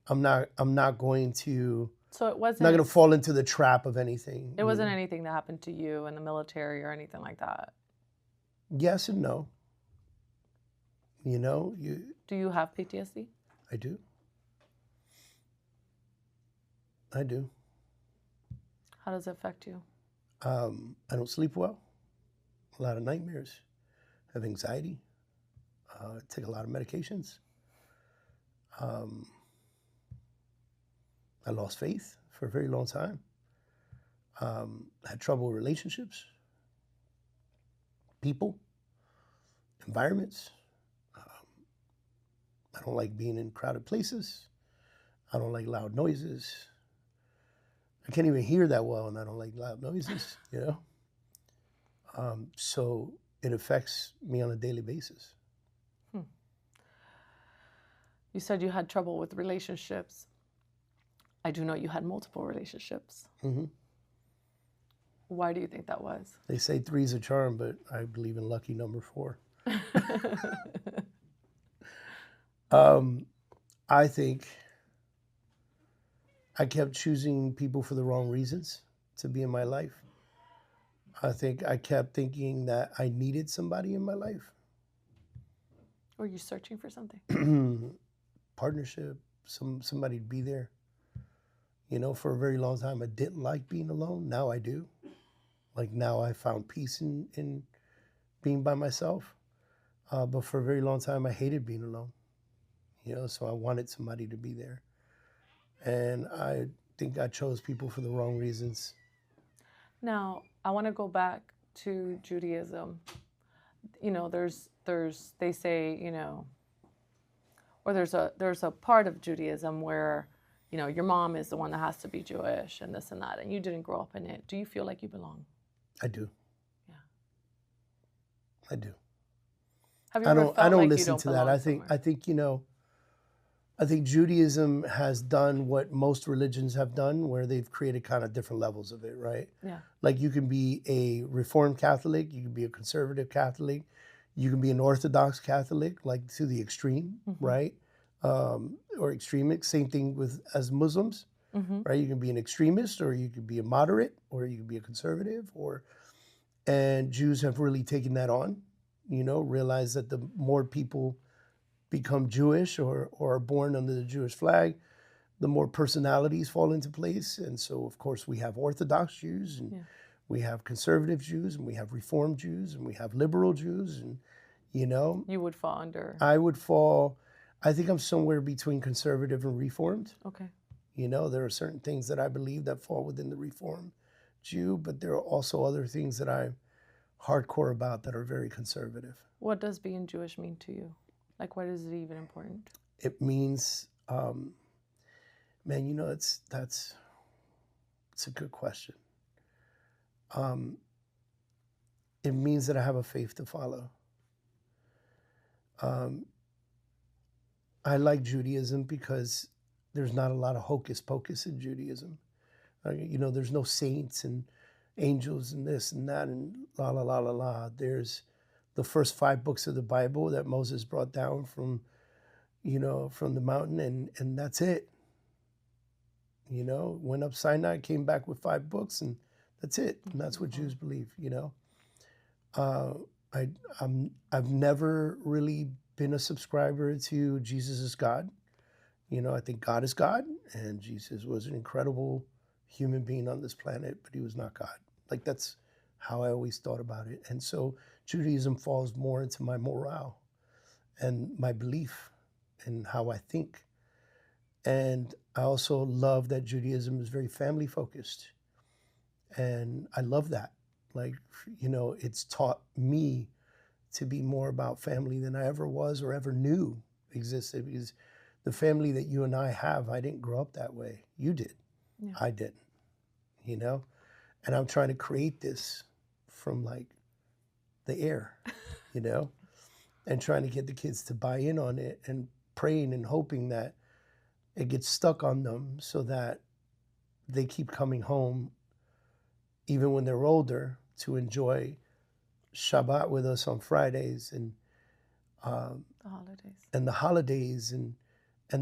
I'm not going to. So it wasn't. I'm not going to fall into the trap of anything. It wasn't anything that happened to you in the military or anything like that. Yes and no. Do you have PTSD? I do. I do. How does it affect you? I don't sleep well. A lot of nightmares. Have anxiety. Take a lot of medications. I lost faith for a very long time. Had trouble with relationships, people, environments. I don't like being in crowded places. I don't like loud noises. I can't even hear that well, and I don't like loud noises, So it affects me on a daily basis. You said you had trouble with relationships. I do know you had multiple relationships. Mm-hmm. Why do you think that was? They say 3's a charm, but I believe in lucky number 4. I think I kept choosing people for the wrong reasons to be in my life. I think I kept thinking that I needed somebody in my life. Were you searching for something? Partnership, somebody to be there. For a very long time, I didn't like being alone. Now I do. Like now I found peace in being by myself. But for a very long time, I hated being alone. So I wanted somebody to be there. And I think I chose people for the wrong reasons. Now, I want to go back to Judaism. They say, or there's a part of Judaism where, your mom is the one that has to be Jewish and this and that, and you didn't grow up in it. Do you feel like you belong? I do. Yeah. I do. Have you ever felt like listen you don't to that. belong somewhere? I think Judaism has done what most religions have done, where they've created kind of different levels of it, right? Yeah. Like you can be a Reformed Catholic, you can be a conservative Catholic, you can be an Orthodox Catholic, like to the extreme, Mm-hmm. right? Or extremist. Same thing as Muslims, Mm-hmm. right? You can be an extremist, or you could be a moderate, or you could be a conservative, and Jews have really taken that on, realize that the more people become Jewish or are born under the Jewish flag, the more personalities fall into place. And so, of course, we have Orthodox Jews, and we have conservative Jews, and we have Reformed Jews, and we have liberal Jews, and, You would fall under. I think I'm somewhere between conservative and Reformed. Okay. There are certain things that I believe that fall within the Reformed Jew, but there are also other things that I'm hardcore about that are very conservative. What does being Jewish mean to you? Like, why is it even important? It means, man, it's a good question. It means that I have a faith to follow. I like Judaism because there's not a lot of hocus pocus in Judaism. You know, there's no saints and angels and this and that and la la la la la. There's the first 5 books of the Bible that Moses brought down from, you know, from the mountain, and that's it. You know, went up Sinai, came back with 5 books, and that's it. And that's what Jews believe. You know, I've never really been a subscriber to Jesus is God. You know, I think God is God, and Jesus was an incredible human being on this planet, but he was not God. Like, that's how I always thought about it. And so Judaism falls more into my morale and my belief and how I think. And I also love that Judaism is very family focused. And I love that. Like, you know, it's taught me to be more about family than I ever was or ever knew existed, because the family that you and I have, I didn't grow up that way. You did. Yeah. I didn't, you know? And I'm trying to create this from like the air, you know? And trying to get the kids to buy in on it and praying and hoping that it gets stuck on them so that they keep coming home even when they're older to enjoy Shabbat with us on Fridays and the holidays and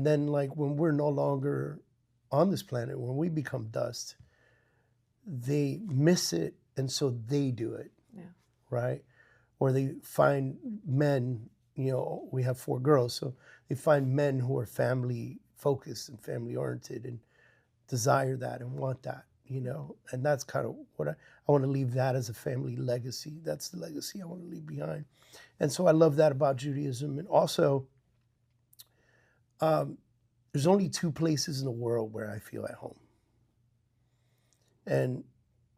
then like when we're no longer on this planet, when we become dust, they miss it and so they do it. Yeah. Right? Or they find men, you know, we have 4 girls, so they find men who are family focused and family oriented and desire that and want that, you know, and that's kind of what I want to leave that as a family legacy. That's the legacy I want to leave behind. And so I love that about Judaism. And also, there's only 2 places in the world where I feel at home. And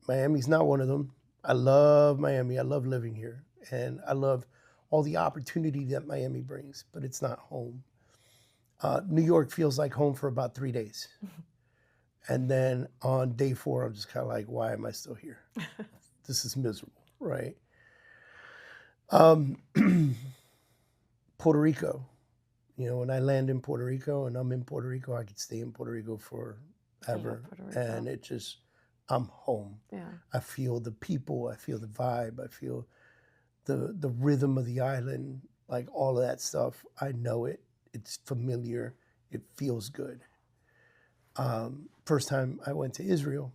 Miami's not one of them. I love Miami. I love living here. And I love all the opportunity that Miami brings, but it's not home. New York feels like home for about 3 days. And then on day 4, I'm just kind of like, why am I still here? This is miserable, right? Puerto Rico. You know, when I land in Puerto Rico and I'm in Puerto Rico, I could stay in Puerto Rico forever. And it just, I'm home. Yeah. I feel the people, I feel the vibe, I feel the rhythm of the island, like all of that stuff. I know it. It's familiar. It feels good. First time I went to Israel,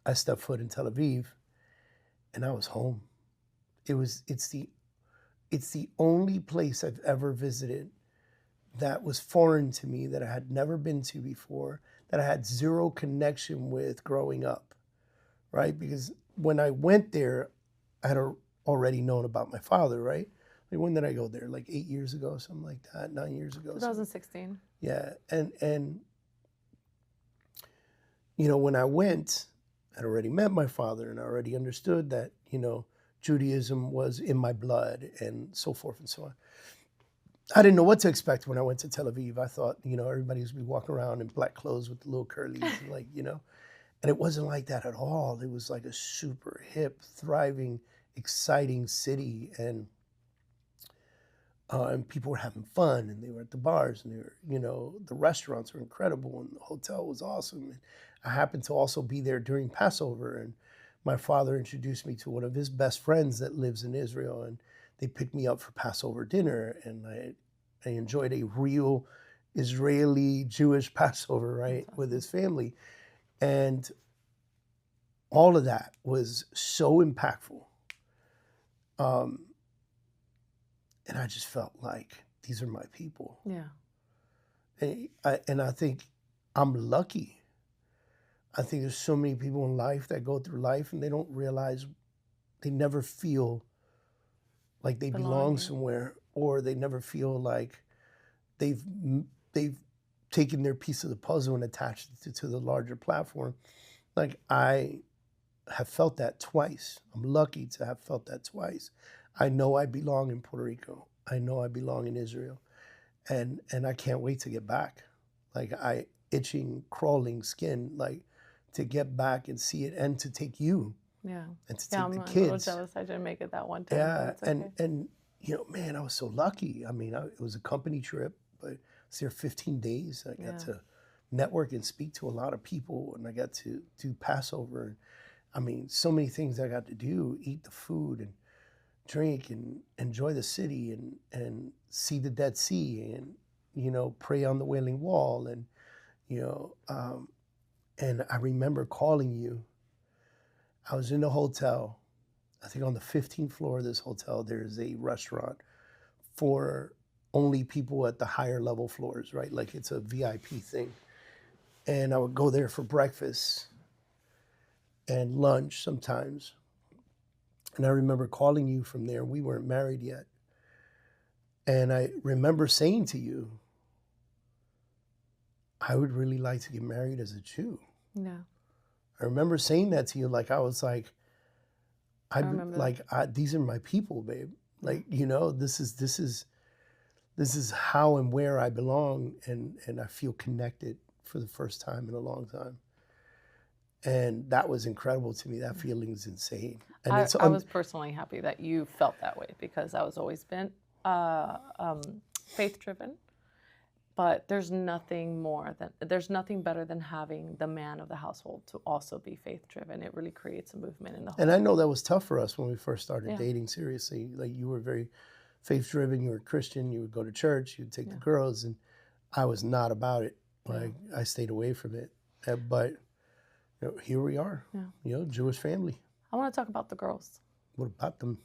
I stepped foot in Tel Aviv, and I was home. It's the only place I've ever visited that was foreign to me, that I had never been to before, that I had zero connection with growing up, right? Because when I went there, I had already known about my father, right? Like, when did I go there? Like 8 years ago, something like that, 9 years ago. 2016. Yeah, and you know, when I went, I'd already met my father and I already understood that, you know, Judaism was in my blood and so forth and so on. I didn't know what to expect when I went to Tel Aviv. I thought, you know, everybody was going to be walking around in black clothes with the little curlies, and like, you know, and it wasn't like that at all. It was like a super hip, thriving, exciting city, and people were having fun, and they were at the bars, and they were, you know, the restaurants were incredible, and the hotel was awesome. And I happened to also be there during Passover, and my father introduced me to one of his best friends that lives in Israel, and they picked me up for Passover dinner, and I enjoyed a real Israeli Jewish Passover, right, with his family. And all of that was so impactful. And I just felt like, these are my people. Yeah. And I think I'm lucky. I think there's so many people in life that go through life and they don't realize, they never feel like they belong somewhere, or they never feel like they've taken their piece of the puzzle and attached it to the larger platform. Like, I have felt that twice. I'm lucky to have felt that twice. I know I belong in Puerto Rico. I know I belong in Israel. And I can't wait to get back. Like, itching, crawling skin, like, to get back and see it, and to take you. Yeah. And to take the kids. I'm a little jealous I didn't make it that one time. Yeah. And you know, man, I was so lucky. I mean, it was a company trip, but was there 15 days. I got Yeah. to network and speak to a lot of people, and I got to do Passover. I mean, so many things I got to do, eat the food and drink and enjoy the city and see the Dead Sea and, you know, pray on the Wailing Wall. And, you know, and I remember calling you. I was in a hotel. I think on the 15th floor of this hotel, there's a restaurant for only people at the higher level floors, right? Like it's a VIP thing. And I would go there for breakfast and lunch sometimes. And I remember calling you from there. We weren't married yet. And I remember saying to you, I would really like to get married as a Jew. Yeah. I remember saying that to you. Like, I was like, remember that. these are my people, babe. Like, you know, this is how and where I belong. And I feel connected for the first time in a long time. And that was incredible to me. That feeling is insane. And I was personally happy that you felt that way, because I was always been faith-driven. But there's nothing better than having the man of the household to also be faith-driven. It really creates a movement in the home. And I know that was tough for us when we first started dating seriously. Like, you were very faith-driven. You were a Christian. You would go to church. You'd take the girls. And I was not about it. Like, I stayed away from it. But you know, here we are, you know, Jewish family. I want to talk about the girls. What about them?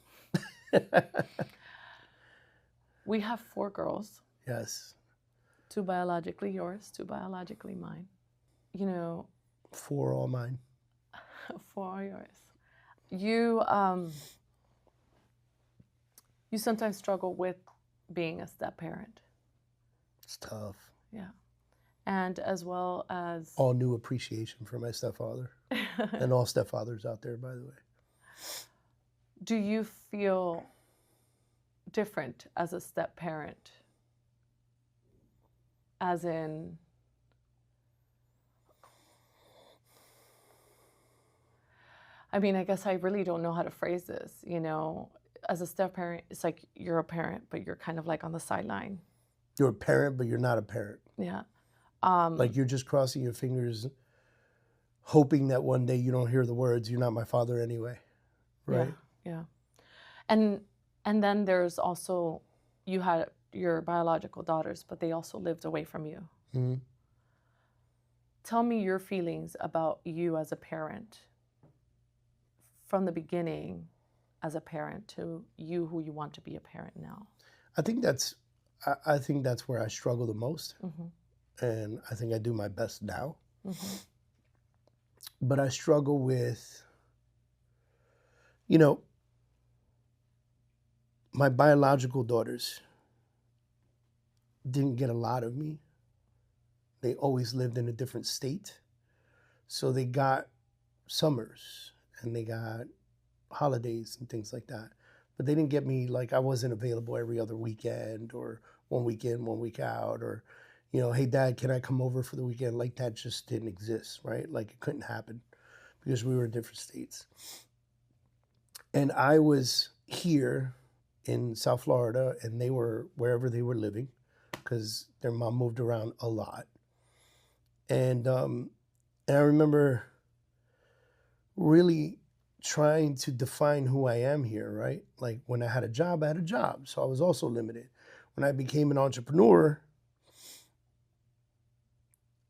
We have 4 girls. Yes. 2 biologically yours, 2 biologically mine. You know. 4 all mine. 4 are yours. You sometimes struggle with being a step-parent. It's tough. Yeah. And as well as... all new appreciation for my stepfather. And all stepfathers out there, by the way. Do you feel different as a step-parent? As in... I mean, I guess I really don't know how to phrase this. You know, as a step-parent, it's like you're a parent, but you're kind of like on the sideline. You're a parent, but you're not a parent. Yeah. Like, you're just crossing your fingers, hoping that one day you don't hear the words, "You're not my father anyway," right? Yeah. And then there's also, you had your biological daughters, but they also lived away from you. Mm-hmm. Tell me your feelings about you as a parent, from the beginning as a parent to you who you want to be a parent now. I think that's where I struggle the most. Mm-hmm. And I think I do my best now. Mm-hmm. But I struggle with, you know, my biological daughters didn't get a lot of me. They always lived in a different state. So they got summers and they got holidays and things like that. But they didn't get me, like, I wasn't available every other weekend, or one week in, 1 week out, or, you know, hey, Dad, can I come over for the weekend? Like, that just didn't exist, right? Like, it couldn't happen because we were in different states. And I was here in South Florida, and they were wherever they were living, because their mom moved around a lot. And I remember really trying to define who I am here, right? Like, when I had a job, so I was also limited. When I became an entrepreneur,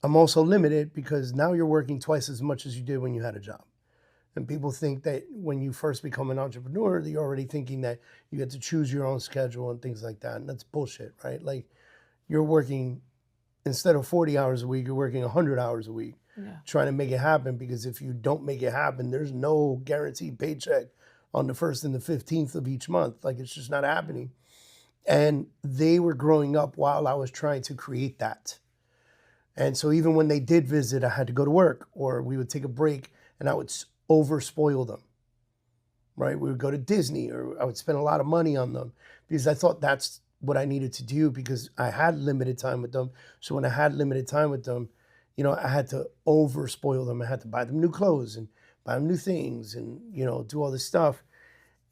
I'm also limited, because now you're working twice as much as you did when you had a job. And people think that when you first become an entrepreneur, you're already thinking that you get to choose your own schedule and things like that. And that's bullshit, right? Like, you're working, instead of 40 hours a week, you're working 100 hours a week, trying to make it happen. Because if you don't make it happen, there's no guaranteed paycheck on the 1st and the 15th of each month. Like, it's just not happening. And they were growing up while I was trying to create that. And so even when they did visit, I had to go to work, or we would take a break and I would over spoil them, right? We would go to Disney, or I would spend a lot of money on them, because I thought that's what I needed to do, because I had limited time with them. So when I had limited time with them, you know, I had to over spoil them. I had to buy them new clothes and buy them new things and, you know, do all this stuff.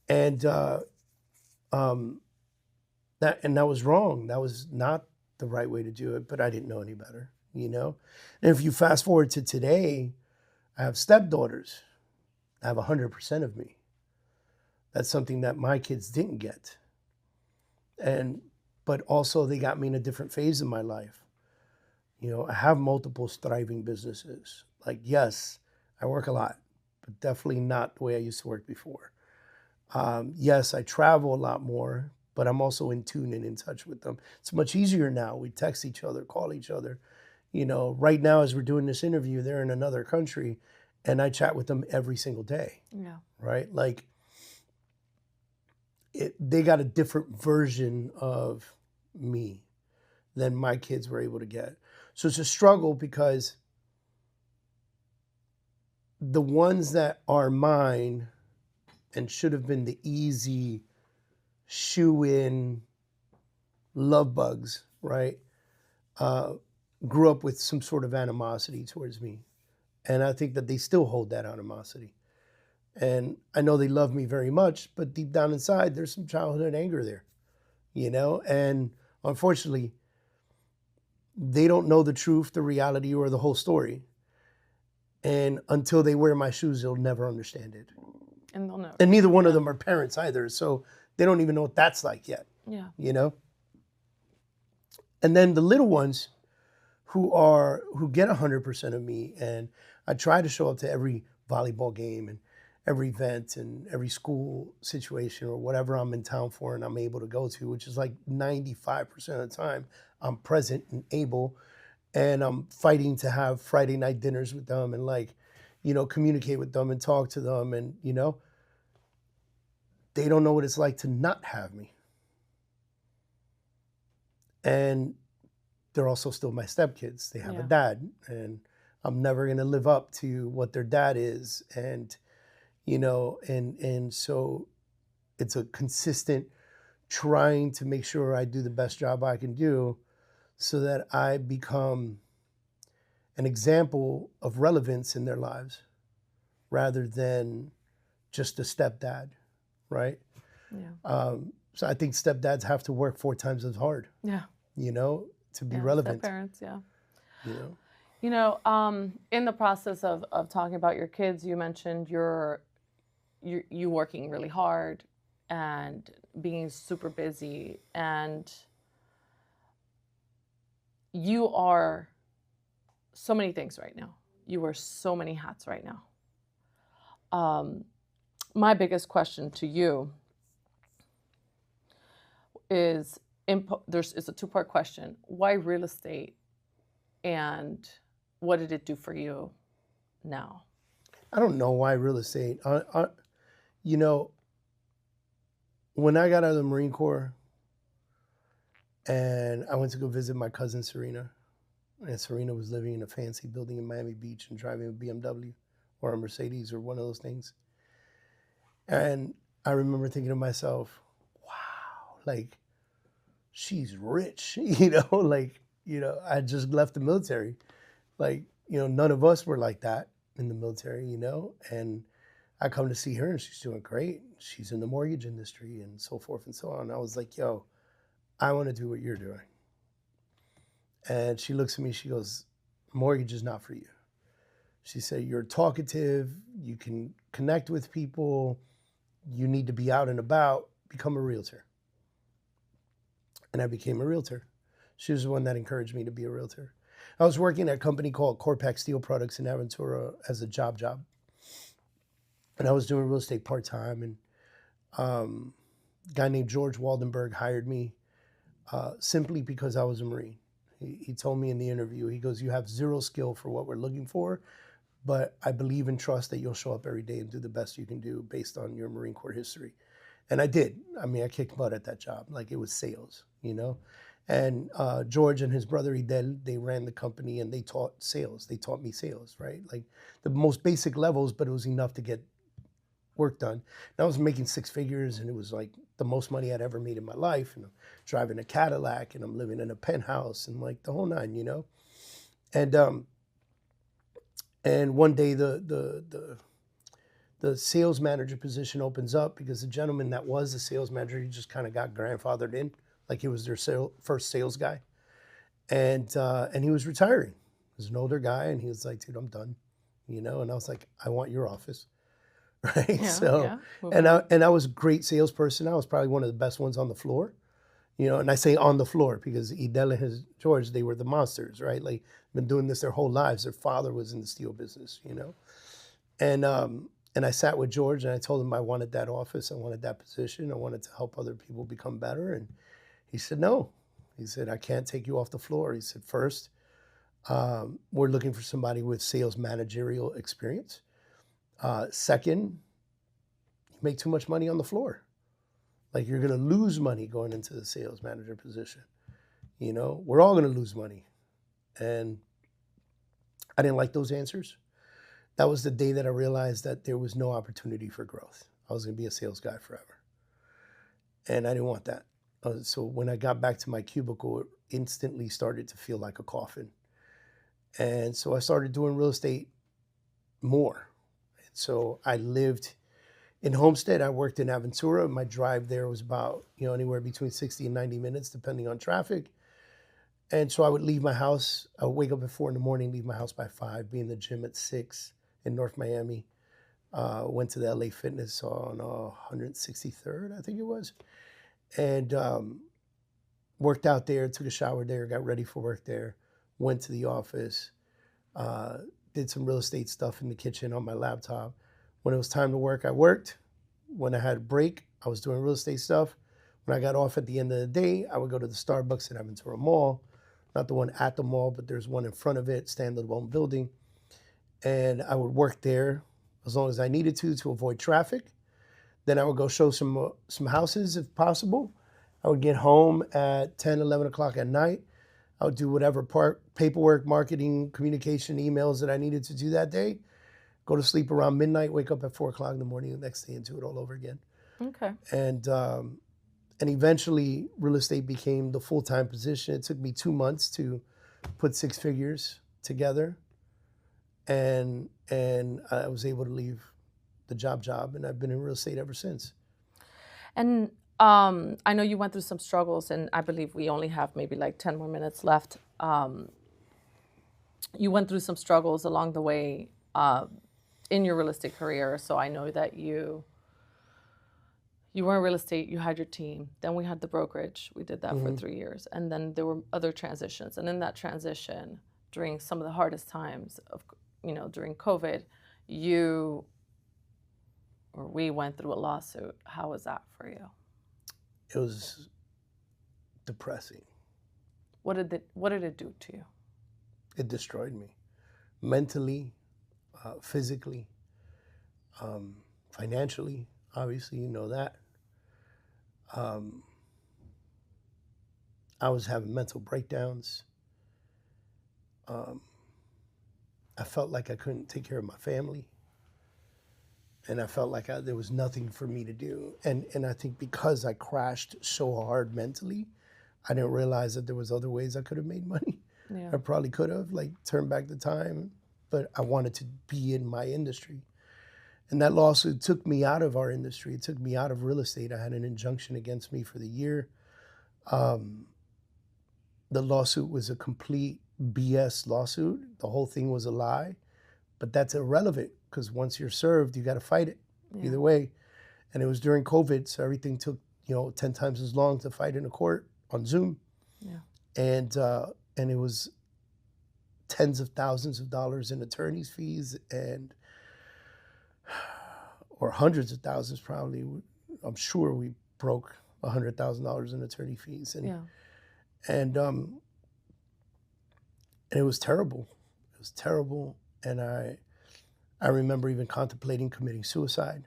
And that was wrong. That was not the right way to do it, but I didn't know any better, you know? And if you fast forward to today, I have stepdaughters. I have 100% of me. That's something that my kids didn't get. But also they got me in a different phase of my life. You know, I have multiple thriving businesses. Like, yes, I work a lot, but definitely not the way I used to work before. Yes, I travel a lot more, but I'm also in tune and in touch with them. It's much easier now. We text each other, call each other. You know, right now as we're doing this interview, they're in another country, and I chat with them every single day. Yeah. Right? Like, they got a different version of me than my kids were able to get. So it's a struggle because the ones that are mine and should have been the easy shoe-in love bugs, right, grew up with some sort of animosity towards me. And I think that they still hold that animosity. And I know they love me very much, but deep down inside, there's some childhood anger there, you know? And unfortunately, they don't know the truth, the reality, or the whole story. And until they wear my shoes, they'll never understand it. And they'll know. And neither one of them are parents either, so they don't even know what that's like yet. Yeah. You know? And then the little ones who get 100% of me, and I try to show up to every volleyball game and every event and every school situation or whatever I'm in town for and I'm able to go to, which is like 95% of the time, I'm present and able, and I'm fighting to have Friday night dinners with them and, like, you know, communicate with them and talk to them. And, you know, they don't know what it's like to not have me. And they're also still my stepkids. They have a dad, and I'm never going to live up to what their dad is. And, you know, and so it's a consistent trying to make sure I do the best job I can do so that I become an example of relevance in their lives rather than just a stepdad, right? Yeah. So I think stepdads have to work 4 times as hard, Yeah. you know, to be relevant. Step-parents, yeah. You know? You know, in the process of talking about your kids, you mentioned you working really hard and being super busy, and you are so many things right now. You wear so many hats right now. My biggest question to you is, it's a 2-part question. Why real estate, and what did it do for you now? I don't know why real estate. You know, when I got out of the Marine Corps and I went to go visit my cousin Serena, and Serena was living in a fancy building in Miami Beach and driving a BMW or a Mercedes or one of those things. And I remember thinking to myself, wow, like, she's rich, you know, like, you know, I just left the military. Like, you know, none of us were like that in the military, you know, and I come to see her and she's doing great. She's in the mortgage industry and so forth and so on. I was like, yo, I want to do what you're doing. And she looks at me, she goes, mortgage is not for you. She said, you're talkative, you can connect with people, you need to be out and about, become a realtor. And I became a realtor. She was the one that encouraged me to be a realtor. I was working at a company called Corpac Steel Products in Aventura as a job. And I was doing real estate part-time, and a guy named George Waldenberg hired me simply because I was a Marine. He told me in the interview, he goes, you have zero skill for what we're looking for, but I believe and trust that you'll show up every day and do the best you can do based on your Marine Corps history. And I did. I mean, I kicked butt at that job. Like, it was sales, you know? And George and his brother Idel, they ran the company and they taught sales. They taught me sales, right? Like the most basic levels, but it was enough to get work done. And I was making 6 figures, and it was like the most money I'd ever made in my life. And I'm driving a Cadillac, and I'm living in a penthouse, and like the whole 9, you know? And one day the sales manager position opens up because the gentleman that was the sales manager, he just kind of got grandfathered in, like he was their first sales guy. And he was retiring. He was an older guy, and he was like, "Dude, I'm done," you know. And I was like, "I want your office." Right. Yeah, So, yeah. and Moving on. I was a great salesperson. I was probably one of the best ones on the floor, you know. And I say on the floor because Idel and his George, they were the monsters, right? Like been doing this their whole lives. Their father was in the steel business, you know. And I sat with George and I told him I wanted that office, I wanted that position, I wanted to help other people become better. And he said no. He said, "I can't take you off the floor." He said, "First, we're looking for somebody with sales managerial experience. Second, you make too much money on the floor. Like you're going to lose money going into the sales manager position. You know, we're all going to lose money." And I didn't like those answers. That was the day that I realized that there was no opportunity for growth. I was going to be a sales guy forever. And I didn't want that. So when I got back to my cubicle, it instantly started to feel like a coffin. And so I started doing real estate more. And so I lived in Homestead. I worked in Aventura. My drive there was about, you know, anywhere between 60 and 90 minutes, depending on traffic. And so I would leave my house. I would wake up at 4 in the morning, leave my house by 5, be in the gym at 6 in North Miami. Went to the LA Fitness on 163rd, I think it was. And worked out there, took a shower there, got ready for work there, went to the office, did some real estate stuff in the kitchen on my laptop. When it was time to work, I worked. When I had a break, I was doing real estate stuff. When I got off at the end of the day, I would go to the Starbucks in Aventura Mall, not the one at the mall, but there's one in front of it, standalone building. And I would work there as long as I needed to avoid traffic. Then I would go show some houses if possible. I would get home at 10, 11 o'clock at night. I would do whatever paperwork, marketing, communication, emails that I needed to do that day. Go to sleep around midnight, wake up at 4 o'clock in the morning the next day and do it all over again. Okay. And eventually real estate became the full-time position. It took me 2 months to put 6 figures together. And I was able to leave the job, and I've been in real estate ever since. And I know you went through some struggles, and I believe we only have maybe like 10 more minutes left. You went through some struggles along the way in your real estate career. So I know that you were in real estate, you had your team. Then we had the brokerage. We did that for 3 years. And then there were other transitions. And in that transition, during some of the hardest times of, during COVID, we went through a lawsuit. How was that for you? It was depressing. What did it do to you? It destroyed me mentally, physically, financially. Obviously, you know that. I was having mental breakdowns. I felt like I couldn't take care of my family. And I felt like there was nothing for me to do. And I think because I crashed so hard mentally, I didn't realize that there was other ways I could have made money. Yeah. I probably could have, like, turned back the time, but I wanted to be in my industry. And that lawsuit took me out of our industry. It took me out of real estate. I had an injunction against me for the year. The lawsuit was a complete BS lawsuit. The whole thing was a lie. But that's irrelevant because once you're served, you got to fight it either way. And it was during COVID, so everything took 10 times as long to fight in a court on Zoom. Yeah. And it was tens of thousands of dollars in attorney's fees or hundreds of thousands probably. I'm sure we broke $100,000 in attorney fees. And it was terrible. It was terrible. And I remember even contemplating committing suicide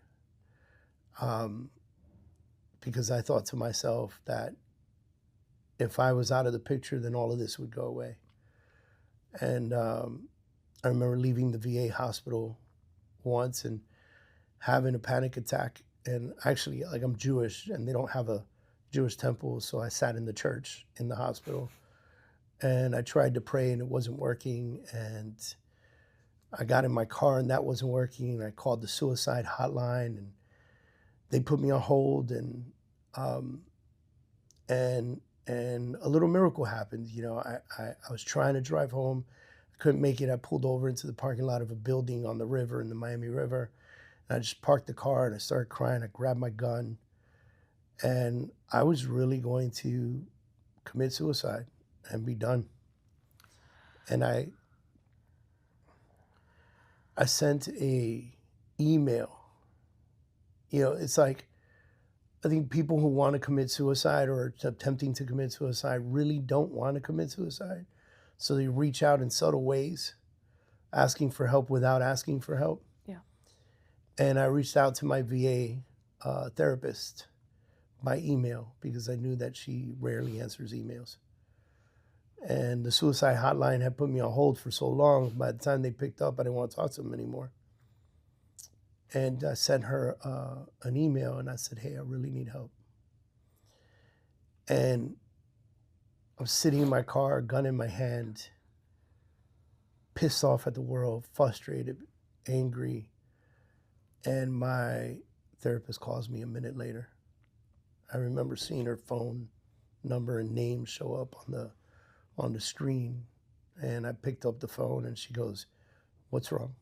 because I thought to myself that if I was out of the picture, then all of this would go away. And I remember leaving the VA hospital once and having a panic attack. And actually, like, I'm Jewish and they don't have a Jewish temple, so I sat in the church in the hospital. And I tried to pray and it wasn't working. And I got in my car and that wasn't working. And I called the suicide hotline and they put me on hold. And And a little miracle happened. I was trying to drive home, couldn't make it. I pulled over into the parking lot of a building on the river, in the Miami River. And I just parked the car and I started crying. I grabbed my gun, and I was really going to commit suicide and be done. And I sent a email. It's like, I think people who want to commit suicide or are attempting to commit suicide really don't want to commit suicide. So they reach out in subtle ways, asking for help without asking for help. Yeah. And I reached out to my VA therapist by email because I knew that she rarely answers emails. And the suicide hotline had put me on hold for so long. By the time they picked up, I didn't want to talk to them anymore. And I sent her an email and I said, hey, I really need help. And I'm sitting in my car, gun in my hand, pissed off at the world, frustrated, angry. And my therapist calls me a minute later. I remember seeing her phone number and name show up on the screen. And I picked up the phone and she goes, what's wrong?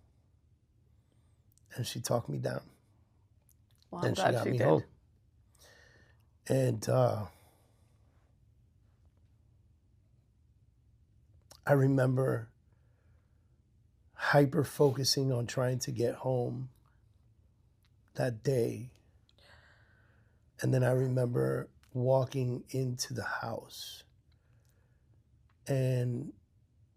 And she talked me down. Well, and she got me home. And I remember hyper focusing on trying to get home that day. And then I remember walking into the house. And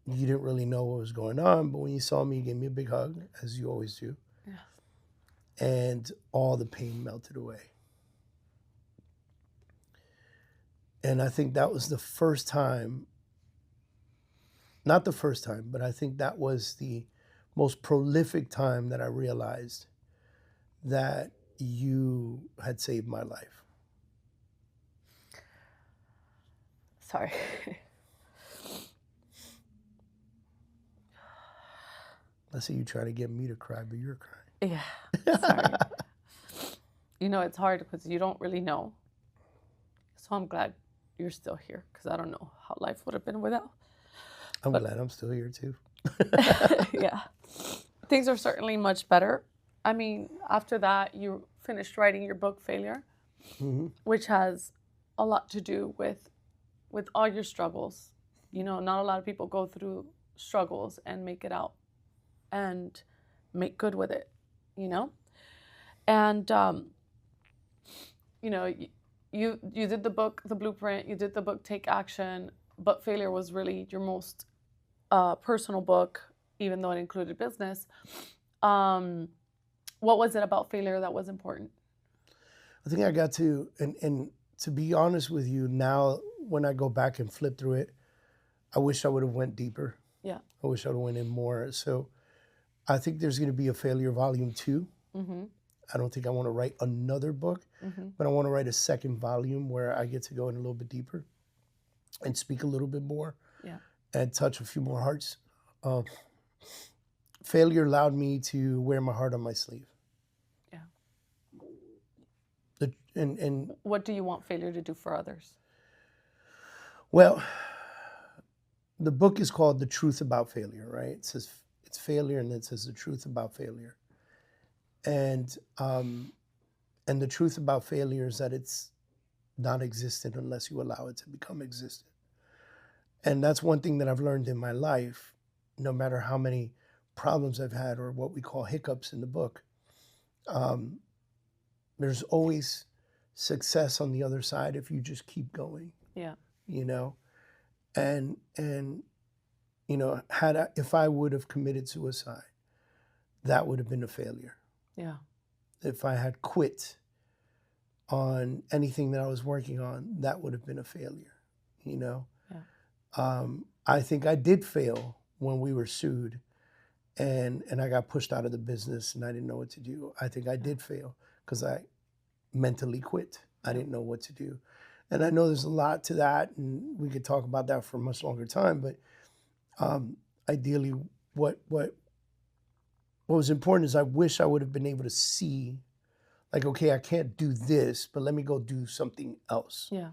you didn't really know what was going on, but when you saw me, you gave me a big hug, as you always do. Yeah. And all the pain melted away. And I think that was the first time, not the first time, but I think that was the most prolific time that I realized that you had saved my life. Sorry. Let's say you try to get me to cry, but you're crying. Yeah, sorry. It's hard because you don't really know. So I'm glad you're still here because I don't know how life would have been without. I'm glad I'm still here too. Yeah. Things are certainly much better. I mean, after that, you finished writing your book, Failure, which has a lot to do with all your struggles. Not a lot of people go through struggles and make it out and make good with it, And, you did the book, The Blueprint, you did the book, Take Action, but Failure was really your most personal book, even though it included business. What was it about failure that was important? I think I got to, and to be honest with you, now when I go back and flip through it, I wish I would have went deeper. Yeah. I wish I would have went in more. So I think there's going to be a Failure Volume 2. Mm-hmm. I don't think I want to write another book, but I want to write a second volume where I get to go in a little bit deeper and speak a little bit more and touch a few more hearts. Failure allowed me to wear my heart on my sleeve. Yeah. And what do you want failure to do for others? Well, the book is called The Truth About Failure, right? It says it's failure, and it says the truth about failure. And the truth about failure is that it's not existent unless you allow it to become existent. And that's one thing that I've learned in my life, no matter how many problems I've had or what we call hiccups in the book, there's always success on the other side if you just keep going. Yeah. And if I would have committed suicide, that would have been a failure. Yeah. If I had quit on anything that I was working on, that would have been a failure, Yeah. I think I did fail when we were sued and I got pushed out of the business and I didn't know what to do. I think I did fail because I mentally quit. I didn't know what to do. And I know there's a lot to that, and we could talk about that for a much longer time, but ideally what was important is I wish I would have been able to see, like, okay, I can't do this, but let me go do something else. Yeah.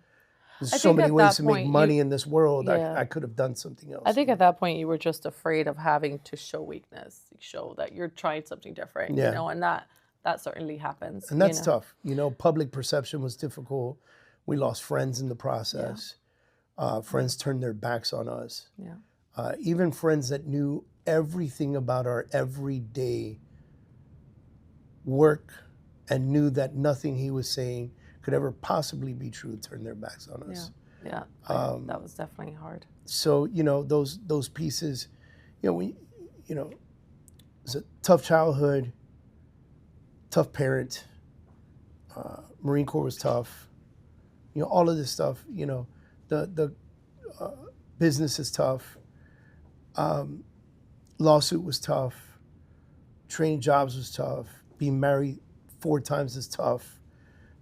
There's I so think many at ways that to make point money in this world. yeah. I could have done something else. I think at that point you were just afraid of having to show weakness, show that you're trying something different, you Yeah. know, and that certainly happens. And that's you know? tough. You know, public perception was difficult. We lost friends in the process. Friends turned their backs on us. Yeah. Even friends that knew everything about our everyday work and knew that nothing he was saying could ever possibly be true turned their backs on us. Yeah. That was definitely hard. So, you know, those pieces, you know, it's a tough childhood, tough parent. Marine Corps was tough. You know, all of this stuff, you know, the business is tough. Lawsuit was tough. Training jobs was tough. Being married 4 times is tough.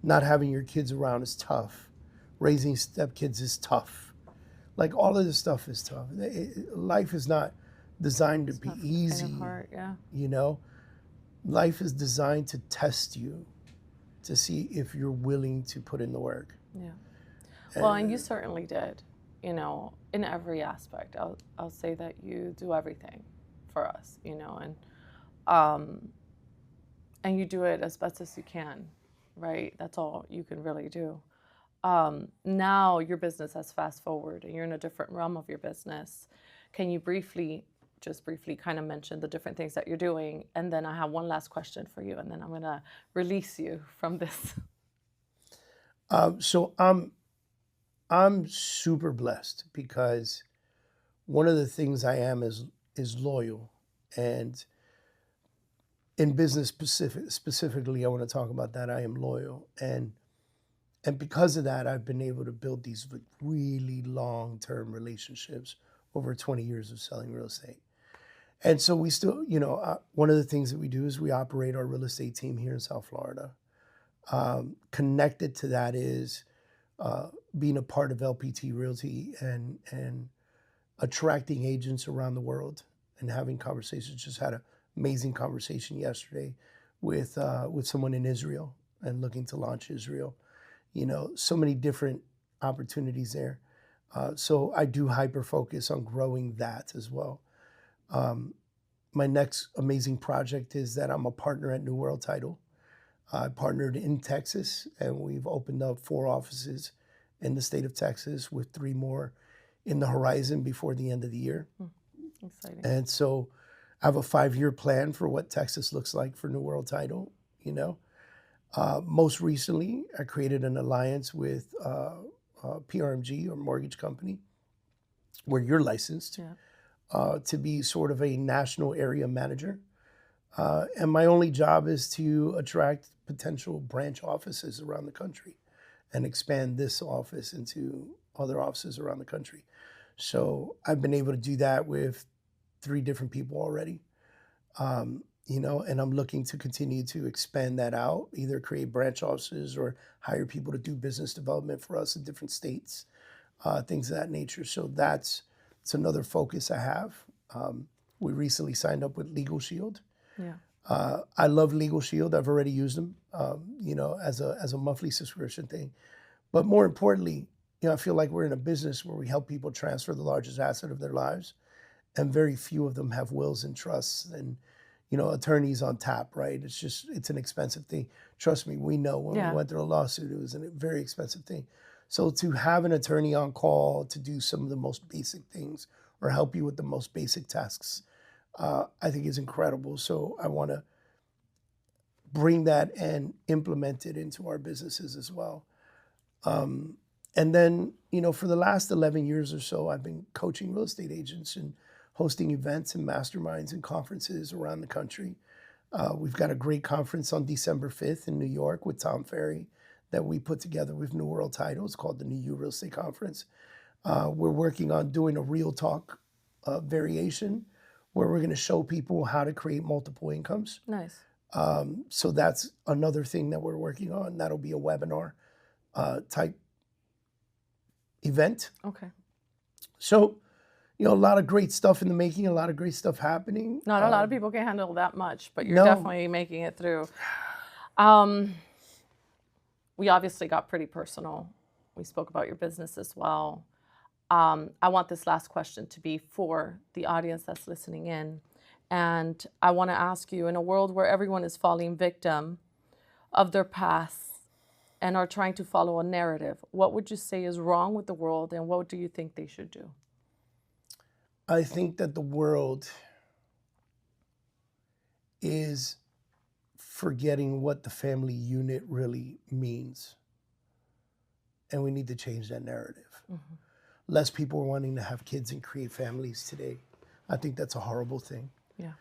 Not having your kids around is tough. Raising stepkids is tough. Like all of this stuff is tough. Life is not designed to be easy. Kind of hard, yeah. You know, life is designed to test you, to see if you're willing to put in the work. Yeah. Well, and you certainly did. You know, in every aspect. I'll say that you do everything for us. You know, and you do it as best as you can, right? That's all you can really do. Now your business has fast forward and you're in a different realm of your business. Can you just briefly kind of mention the different things that you're doing? And then I have one last question for you, and then I'm going to release you from this. So I'm super blessed because one of the things I am is loyal, and in business specifically, I want to talk about that. I am loyal, and because of that, I've been able to build these really long-term relationships over 20 years of selling real estate. And so we still, you know, one of the things that we do is we operate our real estate team here in South Florida. Connected to that is being a part of LPT Realty and attracting agents around the world and having conversations. Just had an amazing conversation yesterday with someone in Israel and looking to launch Israel. You know, so many different opportunities there. So I do hyper focus on growing that as well. My next amazing project is that I'm a partner at New World Title. I partnered in Texas, and we've opened up 4 offices in the state of Texas with 3 more in the horizon before the end of the year. Exciting. And so I have a 5-year plan for what Texas looks like for New World Title, you know. Most recently, I created an alliance with PRMG, or mortgage company, where you're licensed to be sort of a national area manager. And my only job is to attract potential branch offices around the country and expand this office into other offices around the country. So I've been able to do that with 3 different people already. You know, and I'm looking to continue to expand that out, either create branch offices or hire people to do business development for us in different states, things of that nature. So it's another focus I have. We recently signed up with Legal Shield. Yeah. I love Legal Shield. I've already used them, you know, as a monthly subscription thing. But more importantly, you know, I feel like we're in a business where we help people transfer the largest asset of their lives, and very few of them have wills and trusts and, you know, attorneys on tap, right? It's an expensive thing. Trust me, we know when we went through a lawsuit, it was a very expensive thing. So to have an attorney on call to do some of the most basic things or help you with the most basic tasks, I think is incredible. So I want to bring that and implement it into our businesses as well. And then, you know, for the last 11 years or so, I've been coaching real estate agents and hosting events and masterminds and conferences around the country. We've got a great conference on December 5th in New York with Tom Ferry that we put together with New World Title. It's called the New You Real Estate Conference. We're working on doing a real talk variation where we're going to show people how to create multiple incomes. Nice. So that's another thing that we're working on. That'll be a webinar type event. Okay. So, you know, a lot of great stuff in the making, a lot of great stuff happening. Not a lot of people can handle that much, but you're No. definitely making it through. We obviously got pretty personal We spoke about your business as well. I want this last question to be for the audience that's listening in. And I want to ask you, in a world where everyone is falling victim of their past and are trying to follow a narrative, what would you say is wrong with the world, and what do you think they should do? I think that the world is forgetting what the family unit really means. And we need to change that narrative. Mm-hmm. Less people are wanting to have kids and create families today. I think that's a horrible thing. Yeah.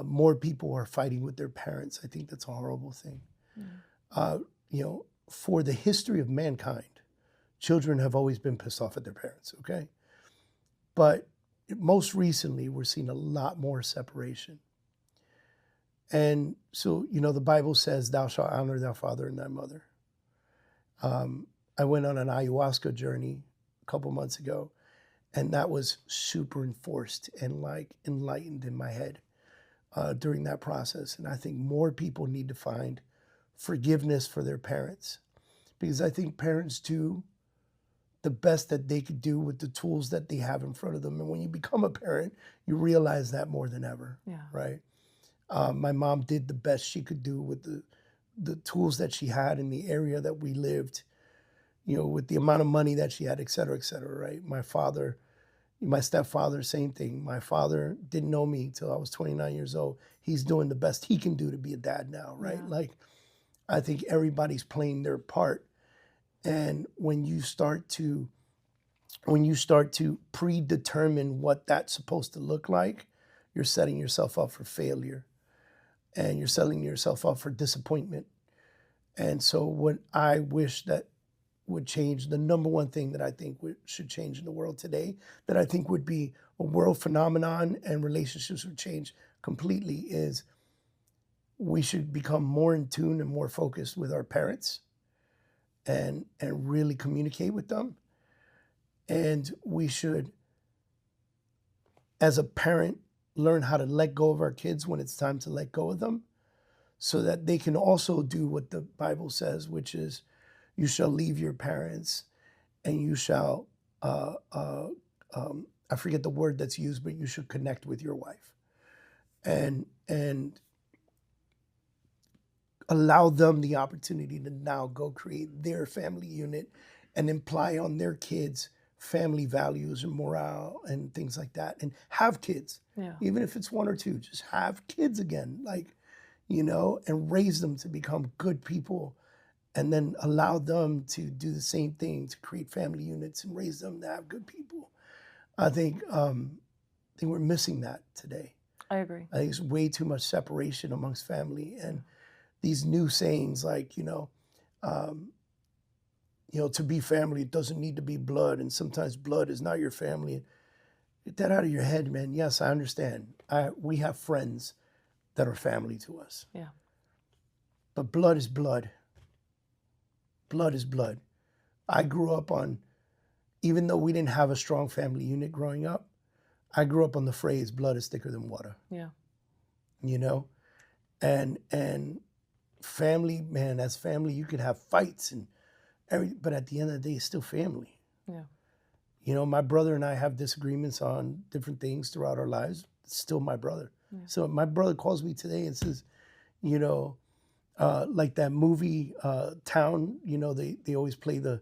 More people are fighting with their parents. I think that's a horrible thing. Mm. For the history of mankind, children have always been pissed off at their parents, okay? But most recently, we're seeing a lot more separation. And so, the Bible says, thou shalt honor thy father and thy mother. I went on an ayahuasca journey a couple months ago, and that was super enforced and enlightened in my head during that process. And I think more people need to find forgiveness for their parents, because I think parents do the best that they could do with the tools that they have in front of them. And when you become a parent, you realize that more than ever, right? My mom did the best she could do with the tools that she had in the area that we lived, with the amount of money that she had, et cetera, right? My stepfather, same thing. My father didn't know me till I was 29 years old. He's doing the best he can do to be a dad now, right? Yeah. I think everybody's playing their part. And when you start to predetermine what that's supposed to look like, you're setting yourself up for failure, and you're setting yourself up for disappointment. And so what I wish that would change, the number one thing that I think should change in the world today, that I think would be a world phenomenon and relationships would change completely, is we should become more in tune and more focused with our parents and really communicate with them. And we should, as a parent, learn how to let go of our kids when it's time to let go of them, so that they can also do what the Bible says, which is, you shall leave your parents and you shall, I forget the word that's used, but you should connect with your wife and allow them the opportunity to now go create their family unit and imply on their kids family values and morale and things like that, and have kids. Yeah. Even if it's one or two, just have kids again, and raise them to become good people, and then allow them to do the same thing, to create family units and raise them to have good people. I think we're missing that today. I agree. I think there's way too much separation amongst family, and these new sayings like, to be family, it doesn't need to be blood, and sometimes blood is not your family. Get that out of your head, man. Yes, I understand. We have friends that are family to us. Yeah. But blood is blood. Blood is blood. I grew up even though we didn't have a strong family unit growing up, I grew up on the phrase, blood is thicker than water. Yeah. And family, man, as family, you could have fights but at the end of the day, it's still family. Yeah. My brother and I have disagreements on different things throughout our lives. It's still my brother. Yeah. So my brother calls me today and says, like that movie Town, they always play the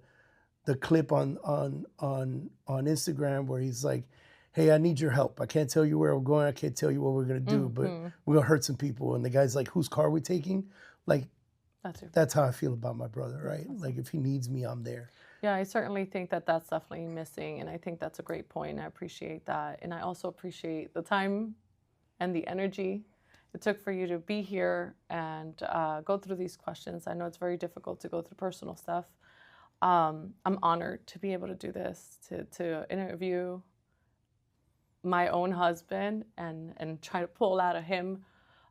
clip on Instagram where he's like, hey, I need your help. I can't tell you where we're going. I can't tell you what we're going to do, but we're going to hurt some people. And the guy's like, whose car are we taking? Like, that's how I feel about my brother, right? Like, if he needs me, I'm there. Yeah, I certainly think that that's definitely missing. And I think that's a great point. I appreciate that. And I also appreciate the time and the energy it took for you to be here and go through these questions. I know it's very difficult to go through personal stuff. I'm honored to be able to do this, to interview my own husband and try to pull out of him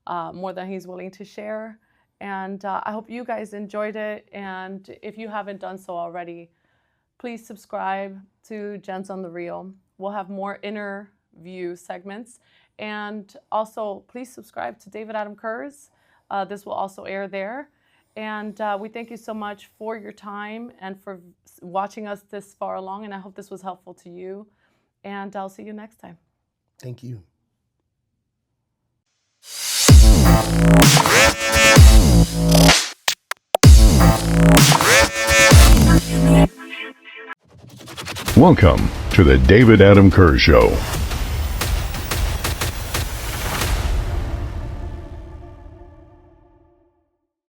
more than he's willing to share. And I hope you guys enjoyed it. And if you haven't done so already, please subscribe to Jenn's on the Reel. We'll have more interview segments. And also, please subscribe to David Adam Kurz. This will also air there. And we thank you so much for your time and for watching us this far along. And I hope this was helpful to you. And I'll see you next time. Thank you. Welcome to the David Adam Kurz Show.